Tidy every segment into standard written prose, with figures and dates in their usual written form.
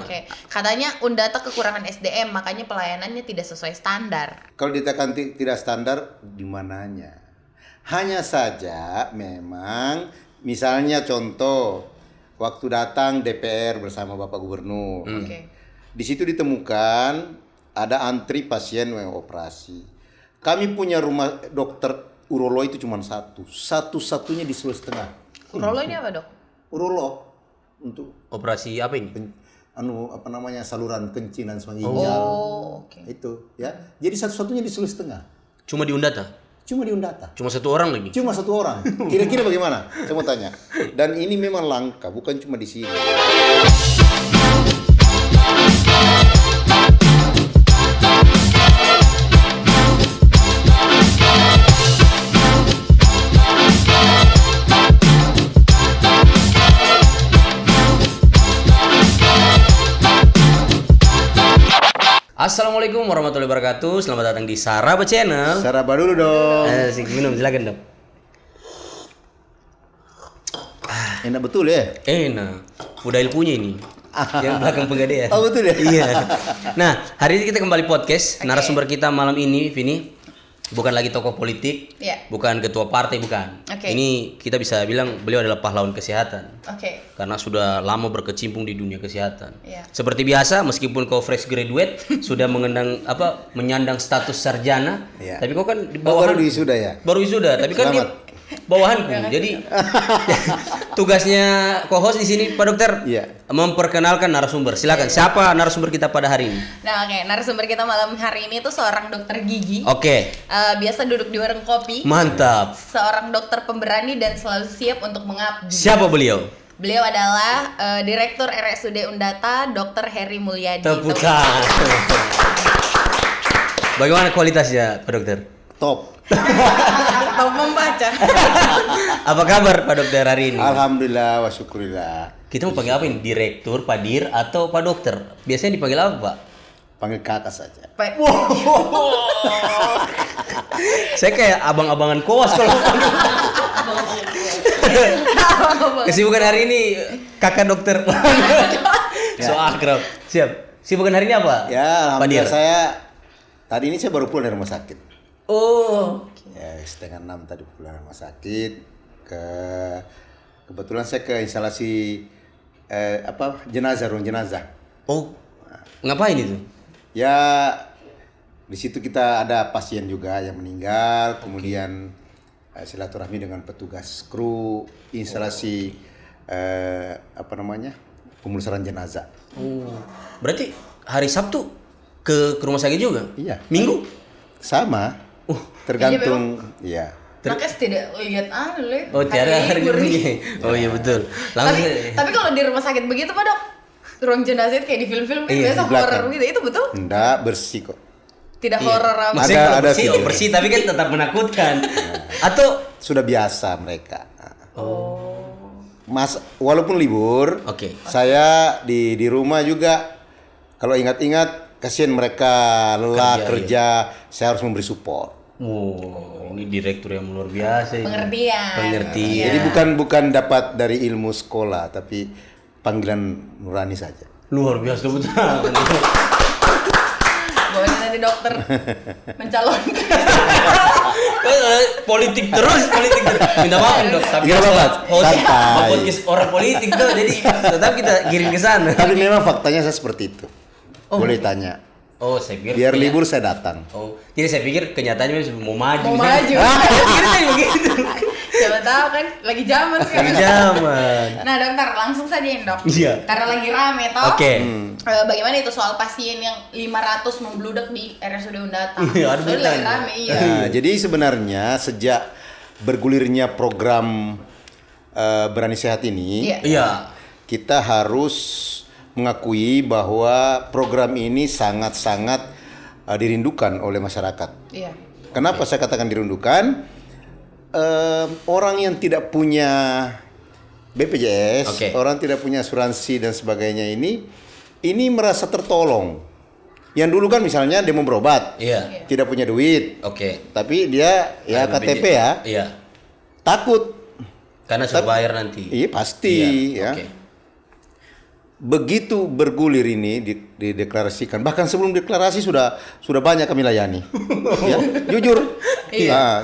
Oke. Katanya Undata kekurangan SDM, makanya pelayanannya tidak sesuai standar. Kalau ditekan tidak standar, di mananya? Hanya saja memang, misalnya contoh, waktu datang DPR bersama Bapak Gubernur. Oke. Di situ ditemukan ada antri pasien yang operasi. Kami punya rumah dokter urolog itu cuma satu-satunya di Sulawesi Tengah. Urolo ini apa, Dok? Urolog untuk Operasi apa ini? saluran kencing dan sebagainya. Oh, oke. Itu ya. Jadi satu-satunya di Sulawesi Tengah. Cuma di Undata? Cuma di Undata. Cuma satu orang lagi? Cuma satu orang. Kira-kira bagaimana? Saya mau tanya. Dan ini memang langka, bukan cuma di sini. Assalamualaikum warahmatullahi wabarakatuh. Selamat datang di Saraba Channel. Saraba dulu dong. Asik, minum silakan dok. Enak betul ya? Enak. Udah ilmunya ini. Yang belakang pegadaian. Oh betul ya? Iya. Nah, hari ini kita kembali podcast. Narasumber kita malam ini, Vini, bukan lagi tokoh politik, bukan ketua partai, bukan. Ini kita bisa bilang beliau adalah pahlawan kesehatan. Karena sudah lama berkecimpung di dunia kesehatan. Seperti biasa, meskipun kau fresh graduate, sudah menyandang status sarjana, tapi kau kan di bawah. Baru wisuda ya? Baru wisuda, tapi kan di bawahanku. Jadi tugasnya co-host di sini Pak Dokter memperkenalkan narasumber. Silakan. Siapa narasumber kita pada hari ini? Nah, narasumber kita malam hari ini tuh seorang dokter gigi. Biasa duduk di warung kopi. Mantap. Seorang dokter pemberani dan selalu siap untuk mengabdi. Siapa beliau? Beliau adalah Direktur RSUD Undata, Dr. Heri Mulyadi. Tepuk tangan. Bagaimana kualitasnya, Pak Dokter? Top. Top membaca. Apa kabar Pak Dokter hari ini? Alhamdulillah wa syukurillah. Kita mau panggil apa ini? Direktur, Pak Dir, atau Pak Dokter? Biasanya dipanggil apa, Pak? Panggil kakak saja. Saya kayak abang-abangan koas kalau kesibukan hari ini kakak dokter. So akrab. Siap. Sibukan hari ini apa? Ya, alhamdulillah tadi ini saya baru pulang dari rumah sakit. Ya, 5:30 tadi pulang dari rumah sakit. Kebetulan saya ke instalasi ruang jenazah. Ngapain itu? Ya, di situ kita ada pasien juga yang meninggal, kemudian silaturahmi dengan petugas kru instalasi pemulasaran jenazah. Berarti hari Sabtu ke rumah sakit juga? Iya. Minggu? Sama. Tergantung ya. Makanya tidak lihat tiada hari Minggu. Oh iya betul. Tapi kalau di rumah sakit begitu Pak Dok, ruang jenazah itu kayak di film-film kan biasa horor gitu, itu betul? Enggak, bersih kok. Tidak horor apa? Ada bersih tapi kan tetap menakutkan. Atau sudah biasa mereka. Mas, walaupun libur, saya di rumah juga kalau ingat-ingat kasihan mereka lelah kerja, saya harus memberi support. Ini direktur yang luar biasa. Pengertian. Jadi bukan dapat dari ilmu sekolah, tapi panggilan nurani saja. Luar biasa betul. Bahwa nanti dokter mencalonkan. politik terus. Minta maaf dok. Tapi podcast orang politik tuh, jadi tetap kita giring ke sana. Tapi memang faktanya saya seperti itu. Boleh tanya. Saya pikir biar libur saya datang. Jadi saya pikir kenyataannya mau maju. Kira begitu. Siapa tahu kan lagi zaman sekarang. Nah dokter, langsung saja ini dok. Karena lagi rame toh. Bagaimana itu soal pasien yang 500 membludak di RSUD Undata? Lagi rame, jadi sebenarnya sejak bergulirnya program Berani Sehat ini, kita harus mengakui bahwa program ini sangat-sangat dirindukan oleh masyarakat. Kenapa saya katakan dirindukan? Orang yang tidak punya BPJS, orang tidak punya asuransi dan sebagainya ini merasa tertolong. Yang dulu kan misalnya dia mau berobat, tidak punya duit, tapi dia KTP takut karena sudah bayar nanti. Iya pasti. begitu bergulir ini dideklarasikan, bahkan sebelum deklarasi sudah banyak kami layani. Ya, jujur. Nah,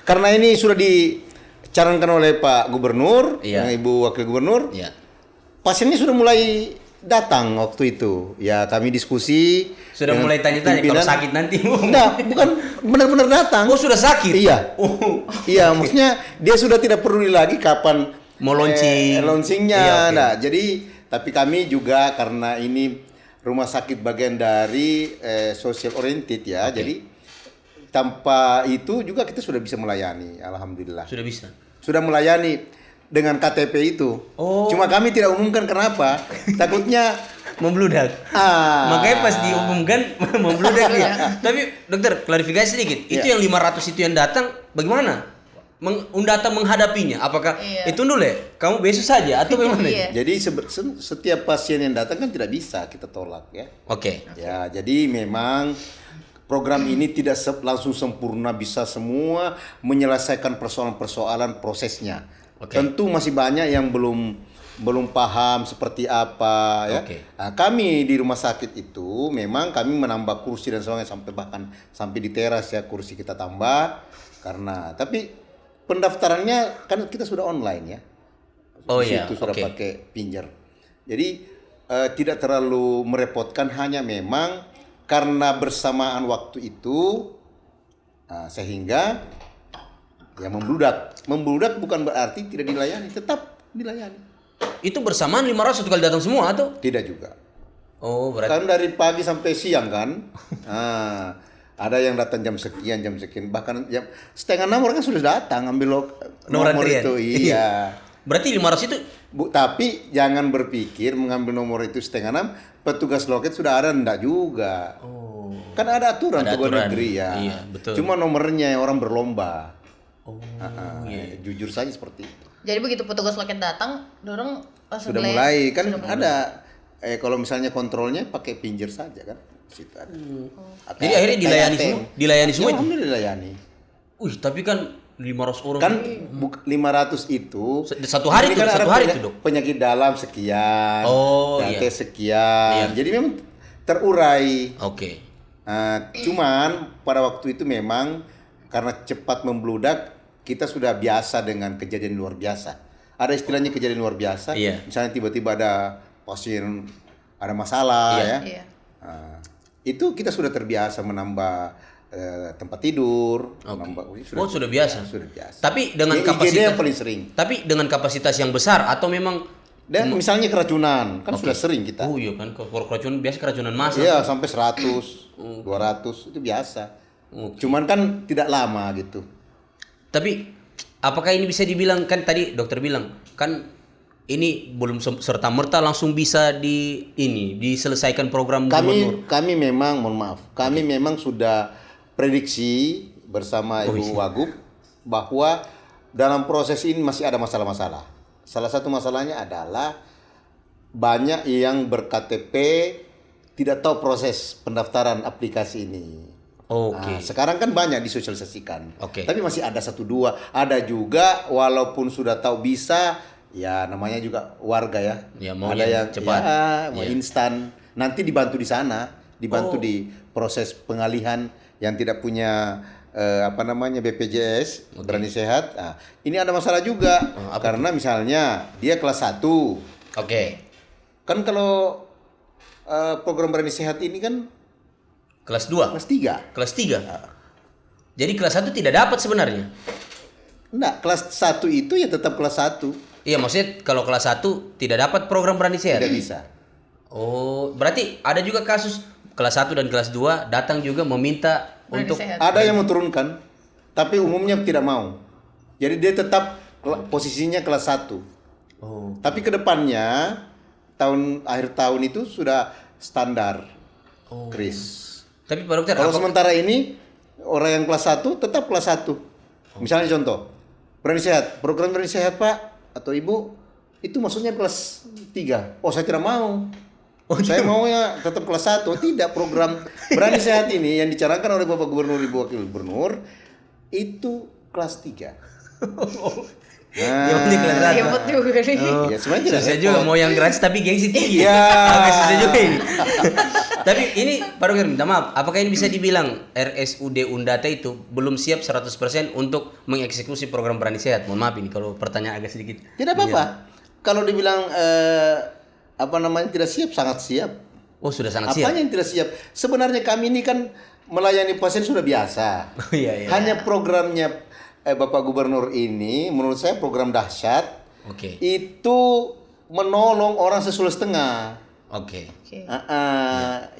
karena ini sudah dicanangkan oleh Pak Gubernur, Ibu Wakil Gubernur. Pasiennya sudah mulai datang waktu itu. Ya, kami diskusi. Sudah mulai tanya-tanya kalau sakit nanti. Enggak, bukan benar-benar datang. Oh, sudah sakit? Iya. Iya, maksudnya dia sudah tidak peduli lagi kapan mau launchingnya. Nah, jadi tapi kami juga karena ini rumah sakit bagian dari social oriented ya, jadi tanpa itu juga kita sudah bisa melayani, alhamdulillah. Sudah bisa. Sudah melayani dengan KTP itu. Cuma kami tidak umumkan, kenapa? Takutnya membludak. Makanya pas diumumkan membludak dia. Tapi dokter, klarifikasi sedikit. Itu yang 500 itu yang datang bagaimana? Undata menghadapinya, apakah itu dulu ya? Kamu besok saja atau bagaimana? Jadi setiap pasien yang datang kan tidak bisa kita tolak ya. Ya, jadi memang program ini tidak langsung sempurna bisa semua menyelesaikan persoalan-persoalan prosesnya. Tentu masih banyak yang belum paham seperti apa ya. Nah, kami di rumah sakit itu memang kami menambah kursi dan sebagainya sampai di teras ya, kursi kita tambah tapi pendaftarannya kan kita sudah online ya. Itu sudah pakai pinjer. Jadi tidak terlalu merepotkan, hanya memang karena bersamaan waktu itu sehingga ya membludak. Membludak bukan berarti tidak dilayani, tetap dilayani. Itu bersamaan 500 kali datang semua atau? Tidak juga. Berarti kan dari pagi sampai siang kan. Ada yang datang jam sekian, bahkan jam 5:30 orang kan sudah datang ambil nomor itu. Iya. Berarti 500 itu tapi jangan berpikir mengambil nomor itu 5:30 petugas loket sudah ada, enggak juga. Kan ada aturan pegawai negeri ya. Iya, betul. Cuma nomornya orang berlomba. Jujur saja seperti itu. Jadi begitu petugas loket datang, dorong sudah mulai kan ada kalau misalnya kontrolnya pakai pinjer saja kan. Situ ada. Jadi akhirnya dilayani semua itu? Alhamdulillah dilayani. Tapi kan 500 orang. Kan 500 itu satu hari itu, kan satu hari itu, Dok. Penyakit dalam sekian, sekian. Jadi memang terurai. Cuman pada waktu itu memang karena cepat membludak, kita sudah biasa dengan kejadian luar biasa. Ada istilahnya kejadian luar biasa. Misalnya tiba-tiba ada pasien ada masalah ya. Itu kita sudah terbiasa menambah tempat tidur, sudah biasa. Sudah biasa. Tapi dengan kapasitas yang paling sering. Tapi dengan kapasitas yang besar atau memang dan misalnya keracunan kan sudah sering kita. Iya kan, keracunan biasa, keracunan massal. Iya, sampai 100, 200 itu biasa. Cuman kan tidak lama gitu. Tapi apakah ini bisa dibilang, kan tadi dokter bilang kan ini belum serta-merta langsung bisa diselesaikan program gubernur. Kami memang, mohon maaf, memang sudah prediksi bersama Ibu Wagub bahwa dalam proses ini masih ada masalah-masalah. Salah satu masalahnya adalah banyak yang ber-KTP tidak tahu proses pendaftaran aplikasi ini. Sekarang kan banyak disosialisasikan. Tapi masih ada 1-2. Ada juga walaupun sudah tahu bisa, ya namanya juga warga ya. Ada yang cepat, mau instan. Nanti dibantu di sana, di proses pengalihan yang tidak punya BPJS, Berani Sehat. Nah, ini ada masalah juga karena misalnya dia kelas 1. Kan kalau program Berani Sehat ini kan kelas 2, kelas 3. Kelas 3. Jadi kelas 1 tidak dapat sebenarnya. Enggak, kelas 1 itu ya tetap kelas 1. Iya, maksudnya kalau kelas 1 tidak dapat program Berani Sehat? Tidak bisa. Berarti ada juga kasus kelas 1 dan kelas 2 datang juga meminta Berani untuk Sehat. Ada yang menurunkan, tapi umumnya tidak mau. Jadi dia tetap posisinya kelas 1. Tapi kedepannya akhir tahun itu sudah standar kris. Tapi Pak Dokter, kalau sementara ini orang yang kelas 1 tetap kelas 1. Misalnya contoh, Berani Sehat, program Berani Sehat Pak atau Ibu, itu maksudnya kelas 3. Saya tidak mau. Saya maunya tetap kelas 1. Tidak, program Berani Sehat ini yang dicanangkan oleh Bapak Gubernur, Ibu Wakil Gubernur, itu kelas 3. Yang penting kelas 1. Hebat juga nih. Ya sebenarnya tidak Susah juga mau yang gratis tapi gengsi tinggi. Iya. Agak susah juga ini. Tapi ini Pak Dokter minta maaf, apakah ini bisa dibilang RSUD Undata itu belum siap 100% untuk mengeksekusi program Berani Sehat? Mohon maaf ini kalau pertanyaan agak sedikit. Tidak apa-apa. Kalau dibilang tidak siap, sangat siap. Oh, sudah sangat siap. Apanya yang tidak siap? Sebenarnya kami ini kan melayani pasien sudah biasa. Oh, iya. Hanya programnya Bapak Gubernur ini menurut saya program dahsyat. Oke. Itu menolong orang sesulih-setengah. Oke.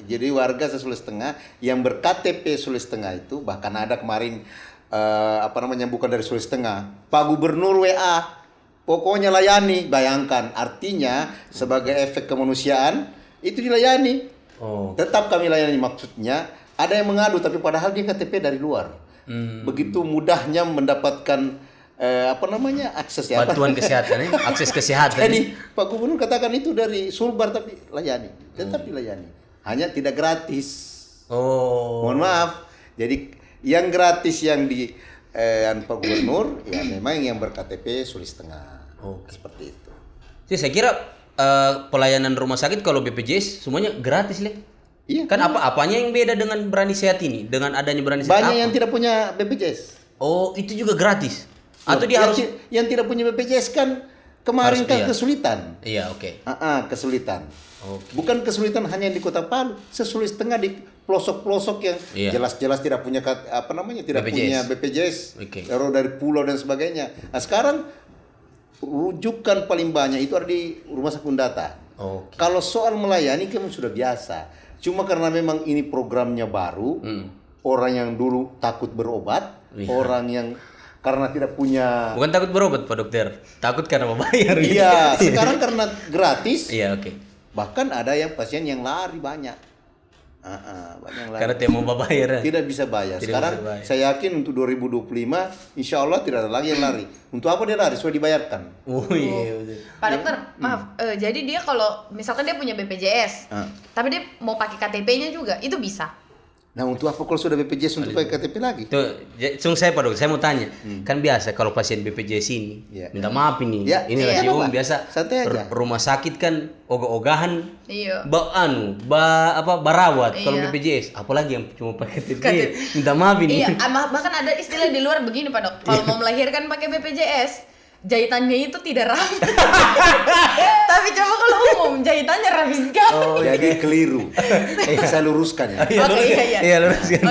Jadi warga sesulih-setengah yang berKTP sulih-setengah itu, bahkan ada kemarin bukan dari sulih-setengah, Pak Gubernur WA, pokoknya layani. Bayangkan, artinya sebagai efek kemanusiaan itu dilayani. Tetap kami layani, maksudnya ada yang mengadu tapi padahal dia KTP dari luar. Begitu mudahnya mendapatkan akses ya, bantuan kesehatan ya, akses kesehatan. Jadi Pak Gubernur katakan itu dari Sulbar tapi layani, tetap dilayani. Hanya tidak gratis. Mohon maaf. Jadi yang gratis yang di Pak Gubernur ya memang yang berKTP sulih-setengah. Seperti itu. Jadi saya kira pelayanan rumah sakit kalau BPJS semuanya gratis, Le. Iya. Kan apanya yang beda dengan Berani Sehat ini? Dengan adanya Berani Sehat banyak yang tidak punya BPJS. Oh, itu juga gratis. Atau dia harus yang tidak punya BPJS kan kemarin kan kesulitan. Iya, oke. Kesulitan. Bukan kesulitan hanya di Kota Palu, sesulit-setengah di pelosok-pelosok yang jelas-jelas tidak punya punya BPJS. Kalau dari pulau dan sebagainya. Nah, sekarang rujukan paling banyak itu ada di Rumah Sakit Undata. Kalau soal melayani kan sudah biasa. Cuma karena memang ini programnya baru, orang yang dulu takut berobat, orang yang karena tidak punya... Bukan takut berobat Pak Dokter, takut karena membayar. Iya, sekarang karena gratis. Iya, oke. Bahkan ada yang pasien yang lari banyak. Banyak lari. Karena tidak mau bayar. Tidak bisa bayar. Sekarang saya yakin untuk 2025, insya Allah tidak ada lagi yang lari. Untuk apa dia lari? Sudah dibayarkan. Pak Dokter, maaf. Jadi dia kalau misalkan dia punya BPJS, tapi dia mau pakai KTP-nya juga, itu bisa? Nah, untuk apa kalau sudah BPJS untuk pakai KTP lagi? Tuh, saya Pak Dokter, saya mau tanya. Kan biasa kalau pasien BPJS ini, minta maaf ini. Ini lagi biasa. Rumah sakit kan ogah-ogahan. Iya. Barawat kalau BPJS, apalagi yang cuma pakai KTP. Minta maaf ini. Iya, bahkan ada istilah di luar begini Pak Dok. Kalau mau melahirkan pakai BPJS, jahitannya itu tidak rapi. Tapi coba kalau umum, jahitannya rapi sekali. Jadi keliru. Saya luruskan ya. Iya, luruskan.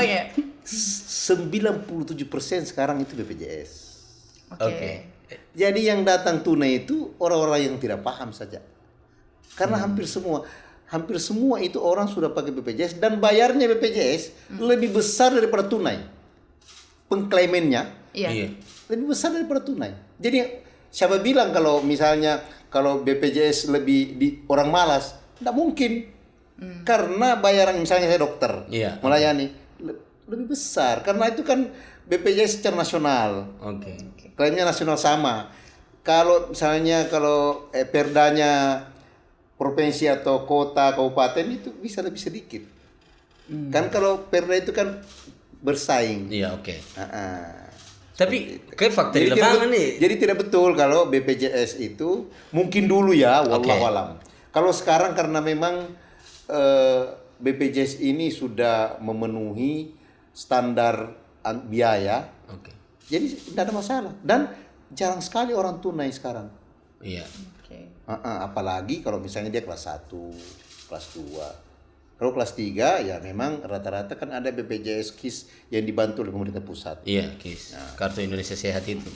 97% sekarang itu BPJS. Oke. Jadi yang datang tunai itu orang-orang yang tidak paham saja. Karena hampir semua itu orang sudah pakai BPJS dan bayarnya BPJS lebih besar daripada tunai. Pengklaimennya lebih besar daripada tunai. Jadi siapa bilang kalau misalnya kalau BPJS lebih di orang malas? Tidak mungkin. Karena bayaran misalnya saya dokter melayani lebih besar karena itu kan BPJS secara nasional. Klaimnya nasional sama. Kalau misalnya perdanya provinsi atau kota kabupaten itu bisa lebih sedikit. Kan kalau perda itu kan bersaing. Tapi kayak fakta di lapangan nih. Jadi tidak betul kalau BPJS itu mungkin dulu ya, wallahualam. Kalau sekarang karena memang BPJS ini sudah memenuhi standar biaya, jadi tidak ada masalah. Dan jarang sekali orang tunai sekarang. Apalagi kalau misalnya dia kelas 1, kelas 2. Kalau kelas 3 ya memang rata-rata kan ada BPJS KIS yang dibantu oleh pemerintah pusat. Iya, KIS. Kartu Indonesia Sehat itu.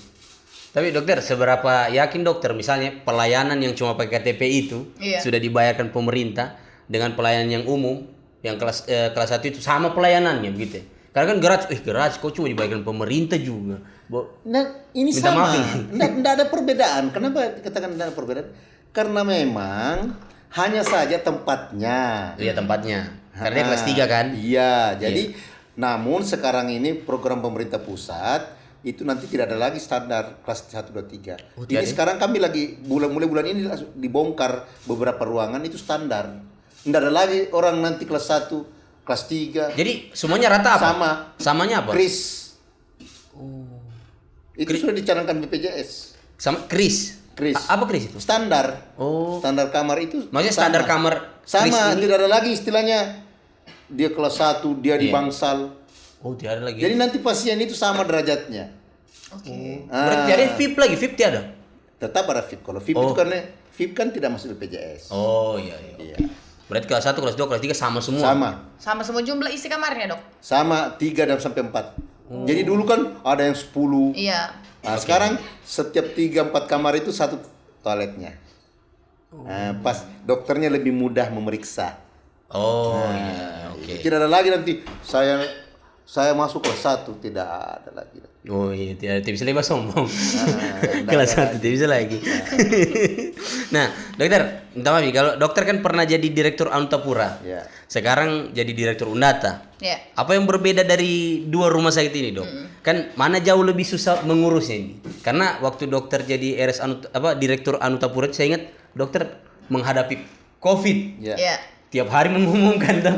Tapi dokter, seberapa yakin dokter misalnya pelayanan yang cuma pakai KTP itu sudah dibayarkan pemerintah dengan pelayanan yang umum yang kelas 1 itu sama pelayanannya begitu. Karena kan gratis kok cuma dibayarkan pemerintah juga. Nah, ini sama. Tidak ada perbedaan. Kenapa dikatakan tidak ada perbedaan? Karena memang hanya saja tempatnya. Iya, tempatnya. Karena kelas 3 kan? Iya, jadi namun sekarang ini program pemerintah pusat itu nanti tidak ada lagi standar kelas 1 2 3. Jadi sekarang kami lagi mulai bulan ini dibongkar beberapa ruangan itu standar. Tidak ada lagi orang nanti kelas 1, kelas 3. Jadi semuanya rata apa? Sama. Samanya apa? KRIS. Itu sudah dicanangkan BPJS. Sama kris. Apa kris itu? Standar. Oh. Standar kamar itu. Maksudnya standar kamar kris sama, ini? tidak ada lagi istilahnya dia kelas 1, dia di bangsal. Oh, tidak ada lagi. Jadi nanti pasien itu sama derajatnya. Oke. Berarti ada VIP lagi, VIP tiada? Tetap ada VIP. Kalau VIP itu kan VIP kan tidak masuk BPJS. Oh, iya. Berarti kelas 1, kelas 2, kelas 3 sama semua? Sama semua jumlah isi kamarnya, Dok? Sama 3 dan sampai 4. Jadi dulu kan ada yang 10. Iya. Nah, sekarang setiap 3-4 kamar itu satu toiletnya. Nah, pas dokternya lebih mudah memeriksa. Oh, iya. Oke. Tidak ada lagi nanti saya masuk kelas 1, tidak ada lagi. Oh iya, tidak bisa lebih sombong. Kelas 1 tidak bisa lagi. Nah, dokter, minta maaf nih, kalau dokter kan pernah jadi direktur Anutapura. Ya. Sekarang jadi direktur Undata. Ya. Apa yang berbeda dari dua rumah sakit ini, Dok? Kan mana jauh lebih susah mengurusnya ini? Karena waktu dokter jadi direktur Anutapura, saya ingat dokter menghadapi COVID. Ya. Tiap hari mengumumkan tuh.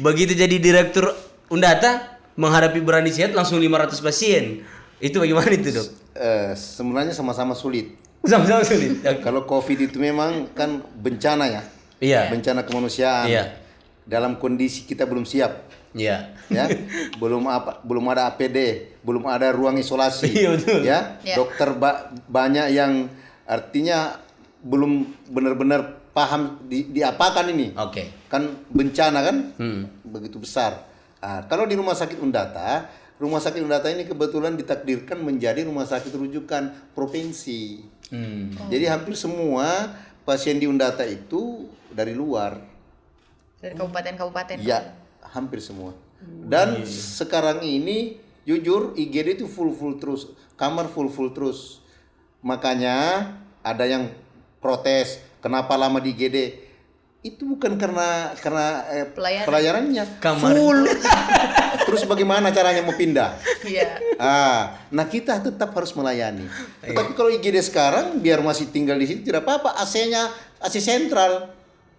Begitu jadi direktur Undata, menghadapi Berani Sehat langsung 500 pasien. Itu bagaimana itu, Dok? Sebenarnya sama-sama sulit. Sama-sama sulit. Kalau COVID itu memang kan bencana ya. Iya. Bencana kemanusiaan. Iya. Dalam kondisi kita belum siap. Iya. Ya. belum ada APD, belum ada ruang isolasi. Iya, betul. Ya. Iya. Dokter banyak yang artinya belum benar-benar paham diapakan ini. Oke. Kan bencana kan begitu besar. Kalau di rumah sakit Undata ini kebetulan ditakdirkan menjadi rumah sakit rujukan provinsi. Jadi hampir semua pasien di Undata itu dari luar. Dari kabupaten-kabupaten. Ya, hampir semua. Dan sekarang ini jujur IGD itu full terus, kamar full terus. Makanya ada yang protes, kenapa lama di IGD? Itu bukan karena pelayanannya full. Terus bagaimana caranya mau pindah? Iya. Nah kita tetap harus melayani. Tetapi kalau IGD sekarang biar masih tinggal di situ tidak apa-apa, AC-nya AC sentral,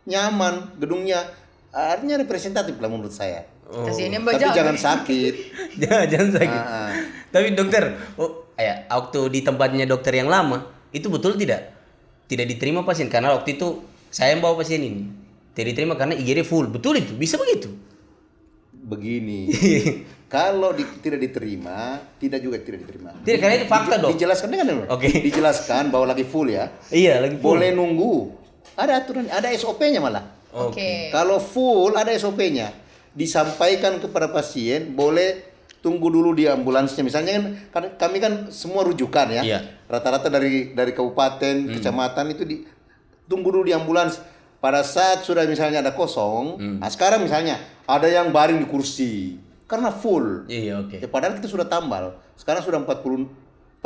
nyaman, gedungnya artinya representatif lah menurut saya. Tapi jangan sakit. Jangan sakit. Tapi dokter, waktu di tempatnya dokter yang lama itu betul tidak diterima pasien karena waktu itu saya yang bawa pasien ini. Tidak diterima karena IGD full. Betul itu? Bisa begitu? Begini. Kalau tidak diterima, tidak diterima. Tidak, karena itu fakta, Dok. Dijelaskan dengan Oke. Dijelaskan bahwa lagi full ya. Iya, lagi full. Boleh nunggu. Ada aturan, ada SOP-nya malah. Oke. Kalau full ada SOP-nya. Disampaikan kepada pasien, boleh tunggu dulu di ambulansnya. Misalnya kan kami kan semua rujukan ya. Iya. Rata-rata dari kabupaten, kecamatan itu tunggu dulu di ambulans. Pada saat sudah misalnya ada kosong, nah sekarang misalnya ada yang baring di kursi karena full. Iya, oke. Ya, padahal kita sudah tambal. Sekarang sudah 44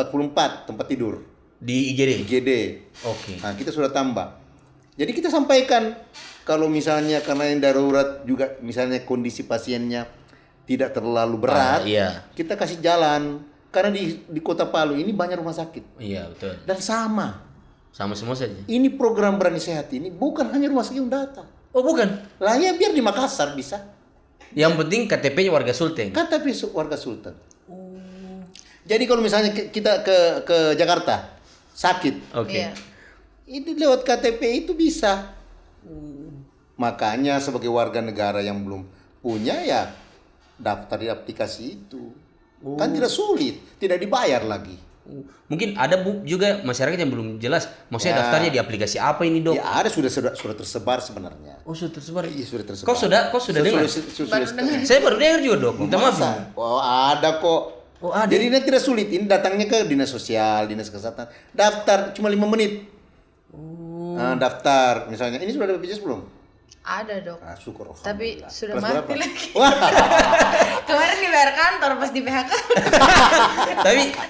tempat tidur Di IGD. Oke. Nah, kita sudah tambah. Jadi kita sampaikan kalau misalnya karena yang darurat juga misalnya kondisi pasiennya tidak terlalu berat, iya. kita kasih jalan. Karena di Kota Palu ini banyak rumah sakit. Iya, betul. Dan sama Sama saja. ini program Berani Sehat ini bukan hanya rumah sakit Undata. Oh, bukan. Lah ya biar di Makassar bisa. Yang penting KTP-nya warga Sulteng. KTP warga Sultan. Jadi kalau misalnya kita ke Jakarta sakit, Oke. Iya. ini lewat KTP itu bisa. Makanya sebagai warga negara yang belum punya ya daftar di aplikasi itu. Kan tidak sulit, tidak dibayar lagi. Mungkin ada juga masyarakat yang belum jelas. Maksudnya daftarnya di aplikasi apa ini, Dok? Ya ada sudah tersebar sebenarnya. Oh, sudah tersebar. Iya sudah tersebar. Kau sudah dengar? Saya baru dengar juga, Dok. Minta maaf. Oh ada kok. Oh, ada. Jadi ini tidak sulit. Ini datangnya ke dinas sosial, dinas kesehatan. Daftar cuma 5 menit. Nah, daftar misalnya. Ini sudah ada BPJS belum? Ada, Dok. Ah, syukur. Tapi Alhamdulillah. sudah Kelas mati berapa? lagi. Wah. Kemarin dibayar kantor pas di PHK.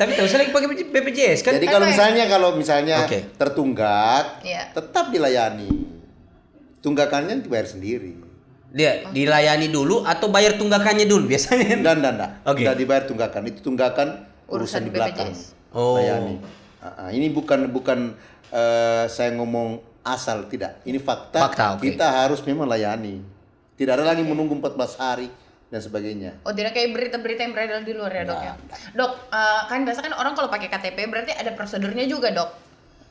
tapi terus lagi pakai BPJS kan? Jadi kalau misalnya Oke. tertunggak, Iya. tetap dilayani. Tunggakannya dibayar sendiri. Dia dilayani dulu atau bayar tunggakannya dulu biasanya? Dan. Oke. Tidak dibayar tunggakan. Itu tunggakan urusan di belakang. BPJS. Oh. Layani. Ini bukan saya ngomong asal, tidak. Ini fakta. Fakta, oke. Kita harus memang layani. Tidak ada lagi menunggu 14 hari. dan sebagainya. Oh, tidak kayak berita-berita yang beredar di luar ya, Dok ya. Dok, kan biasa kan orang kalau pakai KTP berarti ada prosedurnya juga, Dok.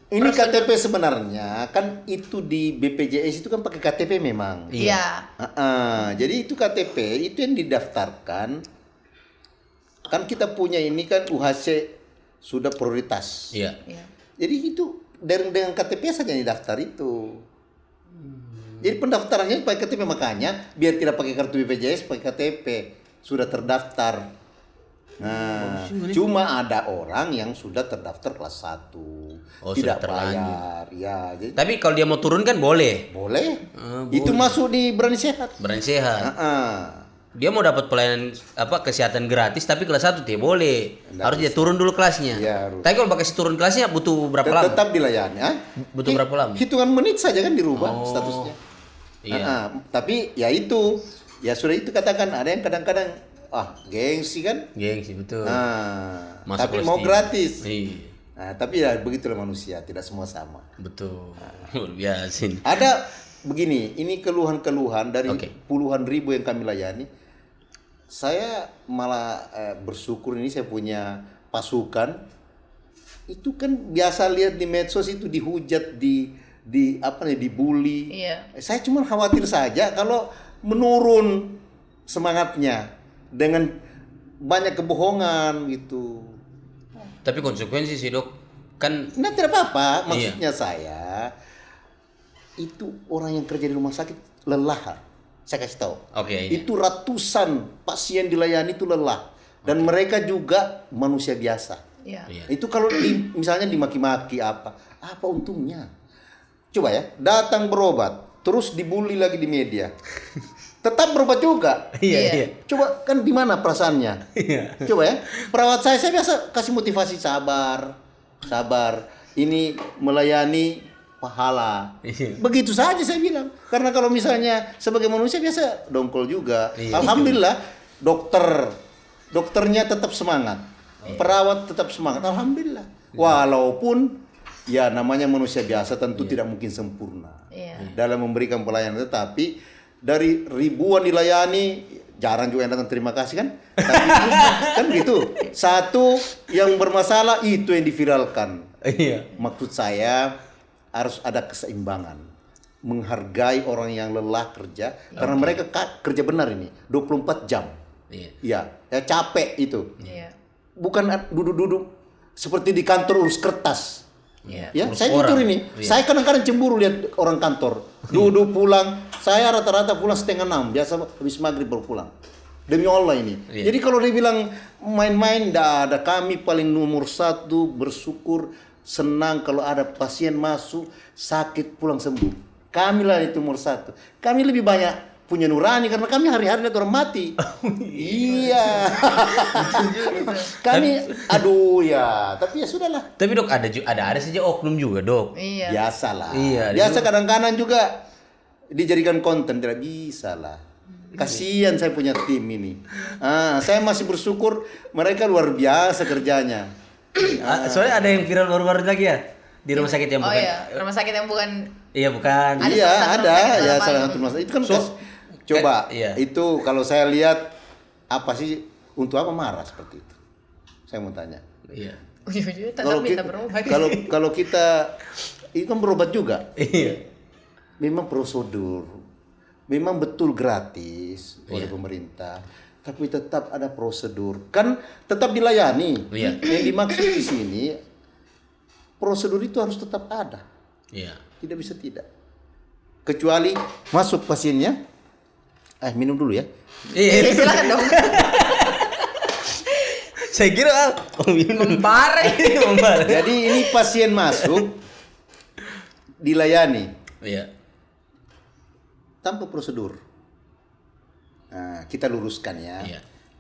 Ini KTP sebenarnya kan itu di BPJS itu kan pakai KTP memang. Iya. Jadi itu KTP itu yang didaftarkan. Kan kita punya ini kan UHC sudah prioritas. Iya. Jadi itu dengan KTP saja yang didaftar itu. Jadi pendaftarannya pakai KTP, makanya biar tidak pakai kartu BPJS, pakai KTP sudah terdaftar. Nah, cuma ada orang yang sudah terdaftar kelas 1 tidak bayar. Ya, jadi tapi kalau dia mau turun kan boleh. Boleh. Itu masuk di Berani Sehat. Berani Sehat. Dia mau dapat pelayanan kesehatan gratis tapi kelas 1 dia boleh. Harus dia turun dulu kelasnya. Ya, harus. Tapi kalau pakai turun kelasnya butuh berapa lama? Tetap dilayani. Butuh berapa lama? Hitungan menit saja kan dirubah statusnya. Iya. Tapi ya itu, ya sudah itu katakan ada yang kadang-kadang gengsi kan? Gengsi betul. Tapi mau gratis. Iya. Nah, tapi ya begitulah manusia, tidak semua sama. Betul. Luar biasa. Ada begini, ini keluhan-keluhan dari puluhan ribu yang kami layani. Saya malah bersyukur ini saya punya pasukan. Itu kan biasa lihat di medsos itu dihujat, dibully. Iya. Saya cuma khawatir saja kalau menurun semangatnya dengan banyak kebohongan gitu. Tapi konsekuensi sih, Dok, kan Nah, tidak apa-apa. Maksudnya saya itu orang yang kerja di rumah sakit lelah. Saya kasih tahu. Itu ratusan pasien dilayani itu lelah dan mereka juga manusia biasa. Iya. Itu kalau misalnya dimaki-maki apa untungnya? Coba ya, datang berobat, terus dibully lagi di media. Tetap berobat juga. Iya. Coba kan di mana perasaannya? Coba ya. Perawat saya biasa kasih motivasi sabar. Ini melayani pahala. Begitu saja saya bilang. Karena kalau misalnya sebagai manusia biasa dongkol juga. Alhamdulillah dokternya tetap semangat. Perawat tetap semangat. Alhamdulillah. Walaupun ya namanya manusia biasa tentu tidak mungkin sempurna dalam memberikan pelayanan, tetapi dari ribuan dilayani jarang juga yang datang terima kasih kan. Tapi kan gitu. Satu yang bermasalah itu yang diviralkan. Maksud saya harus ada keseimbangan. Menghargai orang yang lelah kerja karena mereka kerja benar ini 24 jam. Ya capek itu. Bukan duduk-duduk seperti di kantor urus kertas. Saya jujur ini. Saya kadang-kadang cemburu lihat orang kantor duduk pulang. Saya rata-rata pulang 5:30, biasa habis maghrib baru pulang. Demi Allah ini. Jadi kalau dia bilang main-main, tidak ada. Kami paling nomor 1 bersyukur, senang kalau ada pasien masuk sakit pulang sembuh. Kami lah itu nomor 1. Kami lebih banyak punya nurani karena kami hari-hari lihat orang mati. Iya. Kami tapi ya sudahlah. Tapi, Dok, ada saja oknum juga, Dok. Iya. Biasalah. Biasa kadang-kadang juga dijadikan konten, tidak bisa lah. Kasihan saya punya tim ini. Saya masih bersyukur mereka luar biasa kerjanya. Soalnya ada yang viral baru-baru lagi ya di rumah sakit yang bukan. Oh iya, rumah sakit yang bukan. Iya, bukan. Ada ya salah satu rumah sakit. Itu kan coba itu kalau saya lihat apa sih untuk apa marah seperti itu? Saya mau tanya. Iya. Kalau kita itu kan berobat juga. Iya. Memang prosedur, memang betul gratis oleh pemerintah, tapi tetap ada prosedur, kan tetap dilayani. Yang dimaksud di sini prosedur itu harus tetap ada. Tidak bisa tidak. Kecuali masuk pasiennya, minum dulu ya. Iya, silakan dong. Saya kira membara. Jadi ini pasien masuk dilayani. Tanpa prosedur. Nah, kita luruskan ya.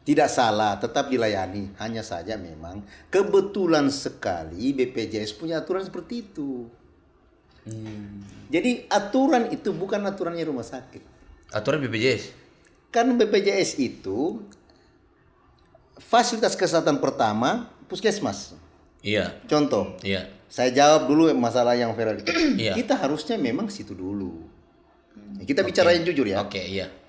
Tidak salah, tetap dilayani. Hanya saja memang kebetulan sekali BPJS punya aturan seperti itu. Jadi aturan itu bukan aturannya rumah sakit. Aturan BPJS. Kan BPJS itu fasilitas kesehatan pertama puskesmas. Contoh. Saya jawab dulu masalah yang viral itu. Kita harusnya memang situ dulu. Kita bicara yang jujur ya.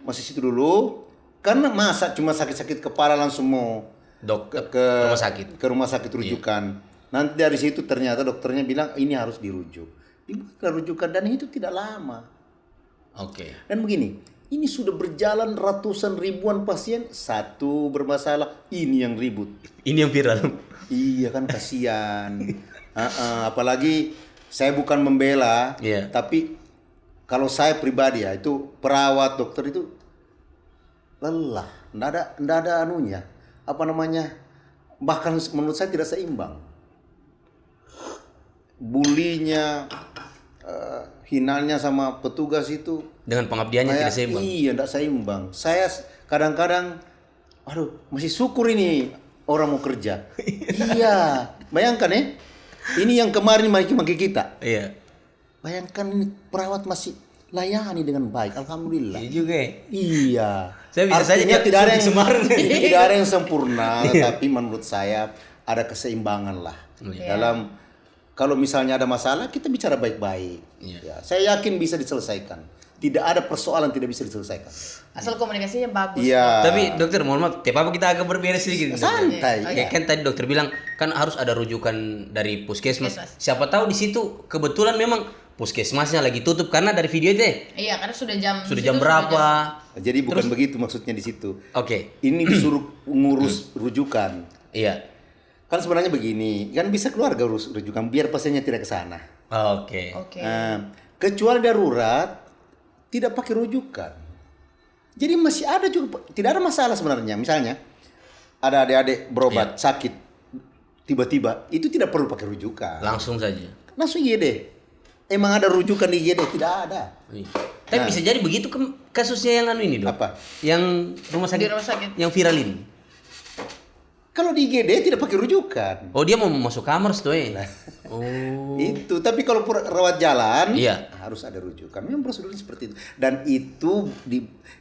Masih situ dulu. Karena masa cuma sakit-sakit kepala langsung mau ke rumah sakit rujukan. Nanti dari situ ternyata dokternya bilang ini harus dirujuk. Dibuatlah rujukan dan itu tidak lama. Oke. Dan begini, ini sudah berjalan ratusan ribuan pasien, satu bermasalah, ini yang ribut. Ini yang viral. Iya kan, kasihan. Apalagi saya bukan membela, tapi kalau saya pribadi ya, itu perawat dokter itu lelah, nggak ada anunya, bahkan menurut saya tidak seimbang. Bulinya, hinanya sama petugas itu dengan pengabdiannya tidak seimbang. Iya, tidak seimbang. Saya kadang-kadang, masih syukur ini orang mau kerja. Iya, bayangkan ya, ini yang kemarin maki-maki kita. Iya. Bayangkan ini perawat masih layani dengan baik, alhamdulillah. Iya juga. Iya. Saya bisa saja tidak ada yang sempurna, tapi menurut saya ada keseimbangan lah. Dalam kalau misalnya ada masalah kita bicara baik-baik. Ya, saya yakin bisa diselesaikan. Tidak ada persoalan tidak bisa diselesaikan. Asal komunikasinya bagus. Iya. Tapi dokter, mohon maaf, apa kita agak berbeda sedikit. Santai. Ya kan tadi dokter bilang kan harus ada rujukan dari puskesmas. Siapa tahu di situ kebetulan memang puskesmasnya lagi tutup karena dari video itu. Iya, karena sudah jam berapa? Jadi bukan begitu maksudnya di situ. Oke. Ini disuruh ngurus rujukan. Iya. Kan sebenarnya begini, kan bisa keluarga urus rujukan biar pasiennya tidak ke sana. Oke. Kecuali darurat tidak pakai rujukan. Jadi masih ada juga, tidak ada masalah sebenarnya. Misalnya ada adik-adik berobat sakit tiba-tiba itu tidak perlu pakai rujukan. Langsung saja. Langsung IGD. Emang ada rujukan di IGD? Tidak ada. Tapi bisa jadi begitu kasusnya yang ini dong. Apa? Yang rumah sakit yang viral ini. Kalau di IGD tidak pakai rujukan. Oh, dia mau masuk kamar setuai. Itu, tapi kalau rawat jalan harus ada rujukan. Memang prosedurnya seperti itu. Dan itu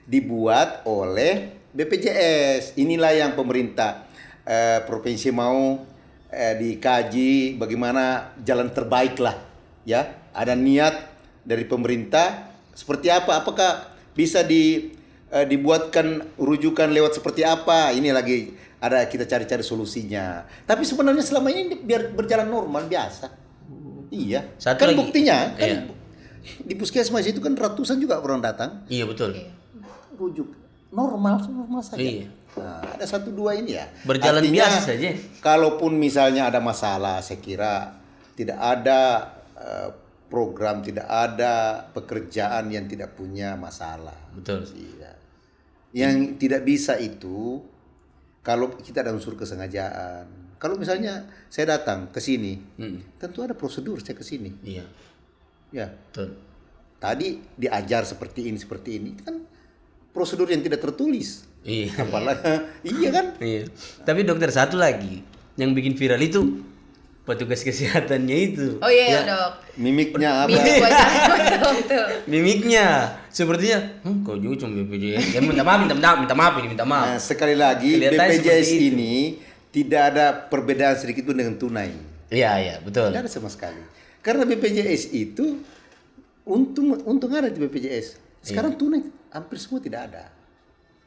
dibuat oleh BPJS. Inilah yang pemerintah provinsi mau dikaji bagaimana jalan terbaik lah. Ya, ada niat dari pemerintah seperti apa? Apakah bisa dibuatkan rujukan lewat seperti apa? Ini lagi ada kita cari-cari solusinya. Tapi sebenarnya selama ini biar berjalan normal biasa. Iya. Kan buktinya kan di puskesmas itu kan ratusan juga orang datang. Iya betul. Rujuk normal saja. Iya. Nah, ada 1-2 ini ya. Berjalan artinya, biasa saja. Kalaupun misalnya ada masalah, saya kira tidak ada program, tidak ada pekerjaan yang tidak punya masalah. Betul. Iya. Yang tidak bisa itu kalau kita ada unsur kesengajaan. Kalau misalnya saya datang ke sini, tentu ada prosedur saya ke sini. Iya. Ya. Betul. Tadi diajar seperti ini kan prosedur yang tidak tertulis. Iya. Apalagi iya kan? Iya. Tapi dokter, satu lagi yang bikin viral itu petugas kesehatannya itu. Oh iya, Dok. Mimiknya apa? Mimik wajah. Betul. Mimiknya sepertinya kau juga cuma BPJS. Ya, minta maaf. Nah, sekali lagi BPJS ini tidak ada perbedaan sedikit pun dengan tunai. Iya, betul. Tidak ada sama sekali. Karena BPJS itu untung ada di BPJS. Sekarang tunai hampir semua tidak ada.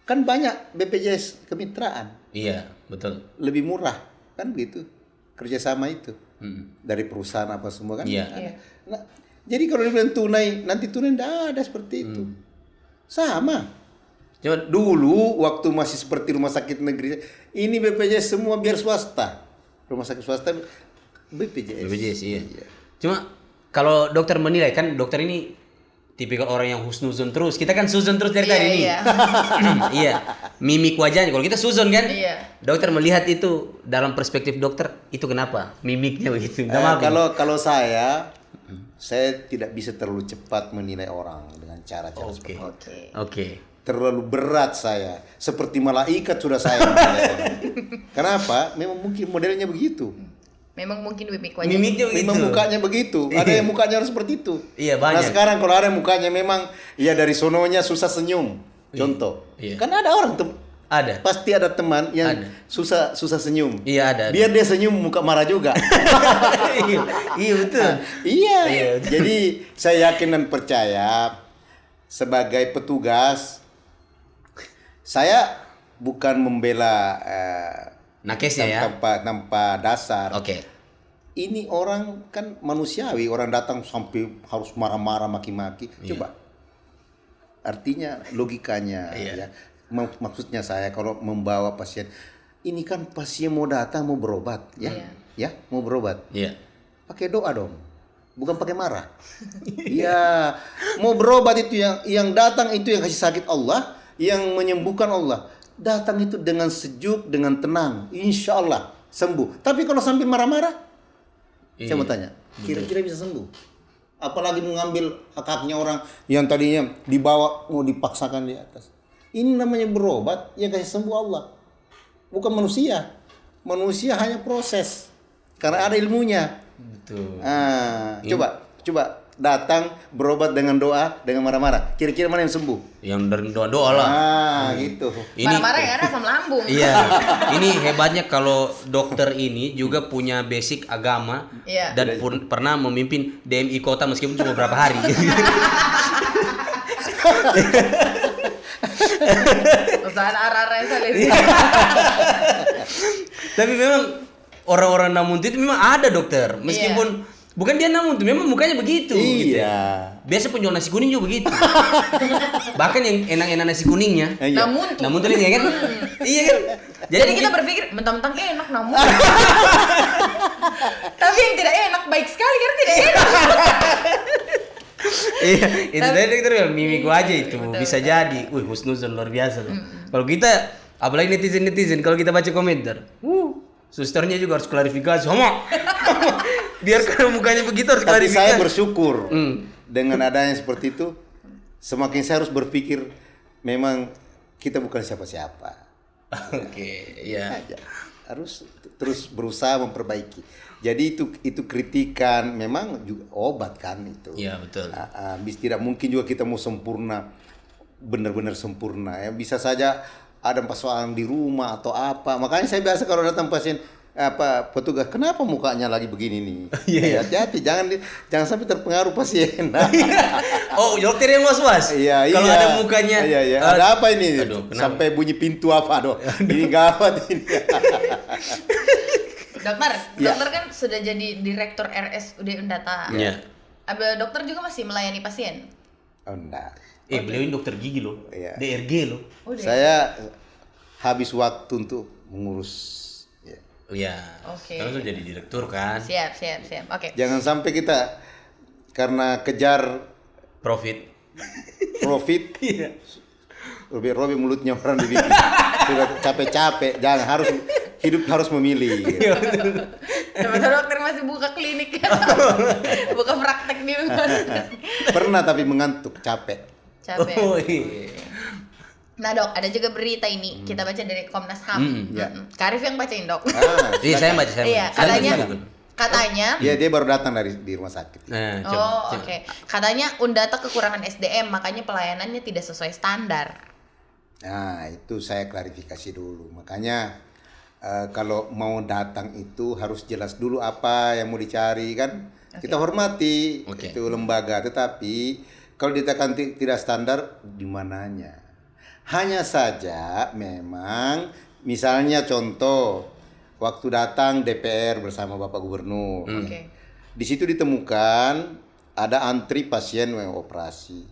Kan banyak BPJS kemitraan. Iya, betul. Lebih murah, kan begitu. Kerjasama itu dari perusahaan apa semua kan. Iya. Nah, jadi kalau dibilang tunai, nanti tunai tidak ada seperti itu. Sama. Cuma dulu waktu masih seperti rumah sakit negeri, ini BPJS semua biar swasta. Rumah sakit swasta BPJS. Iya. Cuma kalau dokter menilai, kan dokter ini tipikal orang yang husnuzon terus. Kita kan suzon terus dari tadi ini. Iya. Mimik wajahnya. Kalau kita suzon kan. Iya. Dokter melihat itu dalam perspektif dokter, itu kenapa? Mimiknya begitu. Kalau saya tidak bisa terlalu cepat menilai orang dengan cara-cara seperti itu. Oke. Terlalu berat saya. Seperti malaikat sudah saya menilai orang. Kenapa? Memang mungkin modelnya begitu. Memang mungkin mimiknya begitu. Memang mukanya begitu. Ada yang mukanya harus seperti itu. Iya, banyak. Nah sekarang kalau ada mukanya memang ya dari sononya susah senyum. Contoh. Iya. Kan ada orang ada. Pasti ada teman yang susah senyum. Iya, ada. Biar dia senyum muka marah juga. Iya betul. Iya. Jadi saya yakin dan percaya sebagai petugas Saya bukan membela nakesnya ya. tanpa dasar. Oke. Ini orang kan manusiawi, orang datang sampai harus marah-marah, maki-maki. Coba. Artinya logikanya ya. Maksudnya saya kalau membawa pasien, ini kan pasien mau datang mau berobat ya. Ya, mau berobat. Iya. Pakai doa dong. Bukan pakai marah. Iya, mau berobat itu yang datang itu yang kasih sakit Allah, yang menyembuhkan Allah. Datang itu dengan sejuk, dengan tenang, insya Allah sembuh. Tapi kalau sambil marah-marah, saya mau tanya, kira-kira bisa sembuh? Apalagi mengambil hak-haknya orang yang tadinya dibawa mau dipaksakan di atas. Ini namanya berobat yang kasih sembuh Allah, bukan manusia. Manusia hanya proses karena ada ilmunya. Betul. Coba datang berobat dengan doa, dengan marah-marah. Kira-kira mana yang sembuh? Yang dari doa-doa lah. Gitu. Marah-marah ya asam lambung. Iya. Ini hebatnya kalau dokter ini juga punya basic agama dan pernah memimpin DMI kota meskipun cuma beberapa hari. Usahaan arah-arah Tapi memang orang-orang Namun itu memang ada dokter, meskipun bukan dia Namun itu memang mukanya begitu. Iya. Gitu. Biasa penjual nasi kuning juga begitu. Bahkan yang enak-enak nasi kuningnya. Namun tuh ya kan? Iya kan? Jadi kita berpikir mentang-mentang enak namun. Tapi yang tidak enak baik sekali karena tidak enak. Iya, itu tadi dokter mimik gua aja itu bisa jadi. Wih, husnuzon luar biasa tuh. Kalau kita apalagi netizen kalau kita baca komentar, susternya juga harus klarifikasi, homo. Biar kalau mukanya begitu harus Tapi klarifikasi. saya bersyukur dengan adanya seperti itu. Semakin saya harus berpikir memang kita bukan siapa-siapa. Oke, iya. Harus terus berusaha memperbaiki. Jadi itu kritikan memang juga obat kan itu. Iya, betul. Tidak mungkin juga kita mau sempurna, benar-benar sempurna ya. Bisa saja ada persoalan di rumah atau apa. Makanya saya biasa kalau datang pasien petugas, kenapa mukanya lagi begini nih? Hati-hati, jangan sampai terpengaruh pasien. Oh, dokter yang was-was. Iya. Kalau ada mukanya. Iya. Ada apa ini? Aduh, sampai bunyi pintu apa doh? Ini gawat ini. Dokter kan sudah jadi direktur RSUD Undata. Iya. Dokter juga masih melayani pasien? Oh, enggak. Beliau ini dokter gigi loh. Iya. DRG loh. Saya habis waktu untuk mengurus. Iya. Oke. Karena sudah jadi direktur kan. Siap. Oke. Jangan sampai kita karena kejar Profit. Iya. Robek mulutnya orang di bibi. Sudah capek-capek, jangan hidup harus memilih. Ternyata dokter masih buka klinik. Buka praktek di mana. Pernah tapi mengantuk, capek. Oh, iya. Nah dok, ada juga berita ini kita baca dari Komnas HAM. Karif yang bacain dok. Iya, saya baca. Iya, katanya. Iya, dia baru datang di rumah sakit. Oke. Katanya Undata kekurangan SDM, makanya pelayanannya tidak sesuai standar. Nah, itu saya klarifikasi dulu. Makanya kalau mau datang itu harus jelas dulu apa yang mau dicari kan. Kita hormati itu lembaga, tetapi kalau ditekan tidak standar di mananya. Hanya saja memang misalnya contoh waktu datang DPR bersama Bapak Gubernur. Di situ ditemukan ada antri pasien yang operasi.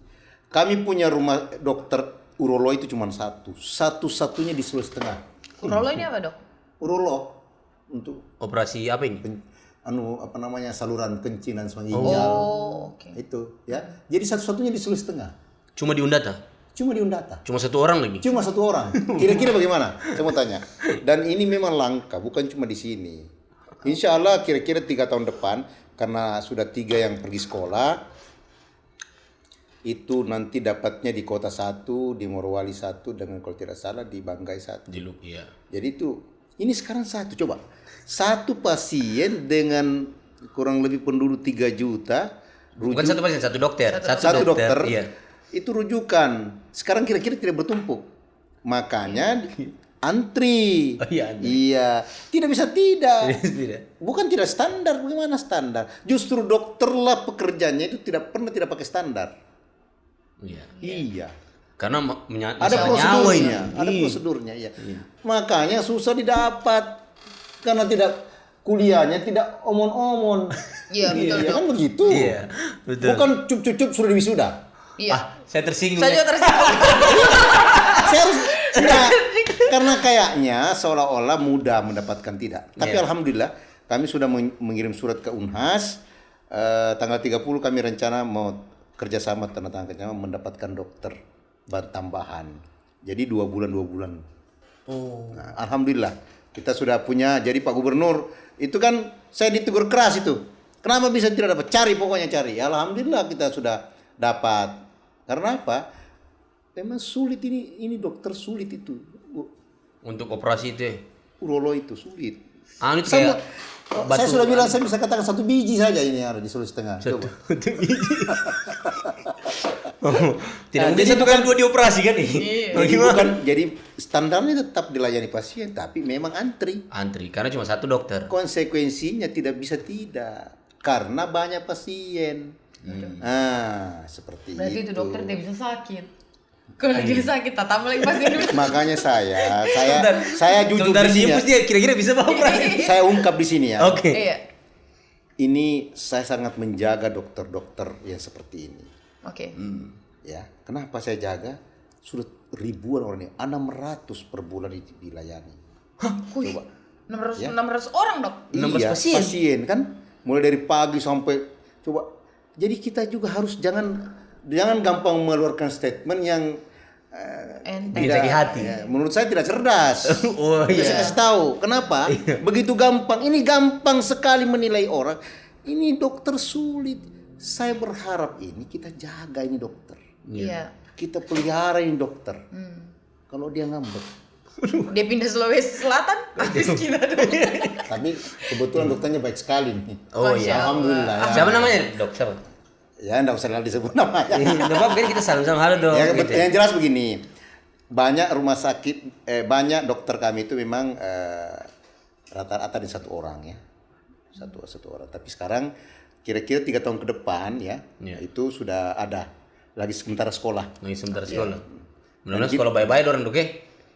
Kami punya rumah dokter urologi itu cuma satu-satunya di Sulawesi Tengah. Urologi ini apa dok? Urolog untuk operasi apa ini? Saluran kencing dan sebagainya. Itu ya. Jadi satu-satunya di Sulawesi Tengah. Cuma di Undata. Cuma satu orang lagi. Cuma satu orang. Kira-kira bagaimana? Saya mau tanya. Dan ini memang langka, bukan cuma di sini. Insya Allah kira-kira 3 tahun depan, karena sudah 3 yang pergi sekolah, itu nanti dapatnya di Kota 1, di Morowali 1, dengan kalau tidak salah di Banggai 1. Di Lup, iya. Jadi ini sekarang coba. Satu pasien dengan kurang lebih penduduk 3 juta. Bukan satu pasien, satu dokter. Satu dokter. Iya. Itu rujukan. Sekarang kira-kira tidak bertumpuk. Makanya antri. Iya. Tidak bisa tidak. Bukan tidak standar. Bagaimana standar? Justru dokter lah pekerjaannya itu tidak pernah tidak pakai standar. Iya. Iya. Karena ada prosedurnya, ada ini. prosedurnya ya. Makanya susah didapat karena tidak kuliahnya tidak omon-omon. Iya, betul. Iya kan begitu. Iya, betul. Bukan cup-cup sudah wisuda. Iya. Saya tersinggung. Saya juga tersinggung. Saya harus karena kayaknya seolah-olah mudah mendapatkan tidak. Tapi alhamdulillah kami sudah mengirim surat ke Unhas. Tanggal 30 kami rencana mau kerjasama tanda tangan kerjasama mendapatkan dokter tambahan. Jadi 2 bulan. Oh. Nah, alhamdulillah kita sudah punya. Jadi Pak Gubernur itu kan saya ditegur keras itu. Kenapa bisa tidak dapat? Cari pokoknya cari. Alhamdulillah kita sudah dapat. Karena apa? Memang sulit ini dokter sulit itu. Untuk operasi itu. Urolo itu sulit. Itu kayak saya sudah bilang saya bisa katakan 1 biji saja ini yang ada di Sulawesi Tengah. Coba. 1 biji. Tidak mungkin satu kali 2 dioperasi kan nih. Jadi standarnya tetap dilayani pasien tapi memang antri karena cuma 1 dokter. Konsekuensinya tidak bisa tidak karena banyak pasien. Seperti Berarti itu. itu dokter tidak bisa sakit. Kalau dia sakit, tambah lagi pasien. Makanya saya jujur dari di sini. dia kira-kira bisa operasi. Saya ungkap di sini ya. Oke. Iya. Ini saya sangat menjaga dokter-dokter yang seperti ini. Oke. Ya, kenapa saya jaga? Sudah ribuan orang ini, 600 per bulan dilayani. Hah? Coba. 600 orang, Dok. 600 pasien kan, mulai dari pagi sampai coba. Jadi kita juga harus jangan gampang mengeluarkan statement yang tidak sakit hati. Ya, menurut saya tidak cerdas. Saya kasih tahu. Kenapa? Begitu gampang. Ini gampang sekali menilai orang. Ini dokter sulit. Saya berharap ini kita jaga ini dokter. Iya. Kita pelihara ini dokter. Kalau dia ngambek. Dia pindah Sulawesi Selatan, habis kita dong. Tapi kebetulan dokternya baik sekali nih. Oh iya. Alhamdulillah. Ya. Siapa namanya, Dok? Siapa? Ya, enggak usah disebut namanya. Dok, kan kita salam-salam halo, Dok. Ya, gitu. yang jelas begini. Banyak rumah sakit, banyak dokter kami itu memang rata-rata di 1 orang ya. Satu orang. Tapi sekarang kira-kira 3 tahun ke depan ya, itu sudah ada lagi sementara sekolah. Mudah-mudahan sekolah bye-bye orang, Dok.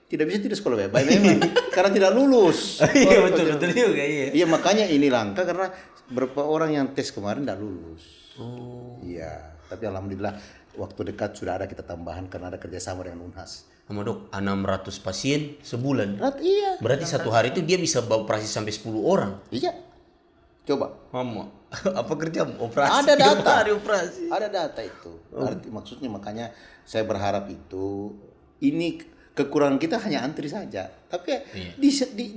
Tidak bisa tidak sekolah bye-bye memang karena tidak lulus. Iya betul juga iya. Iya makanya ini langka karena beberapa orang yang tes kemarin tidak lulus. Iya, tapi alhamdulillah waktu dekat sudah ada kita tambahan karena ada kerjasama dengan Unhas. Sama Dok, 600 pasien sebulan. Iya. Berarti 1 hari itu dia bisa operasi sampai 10 orang. Iya. Coba. Mama, apa kerja operasi? Ada data. Hari operasi. Ada data itu. Maksudnya makanya saya berharap itu ini kekurangan kita hanya antri saja. Tapi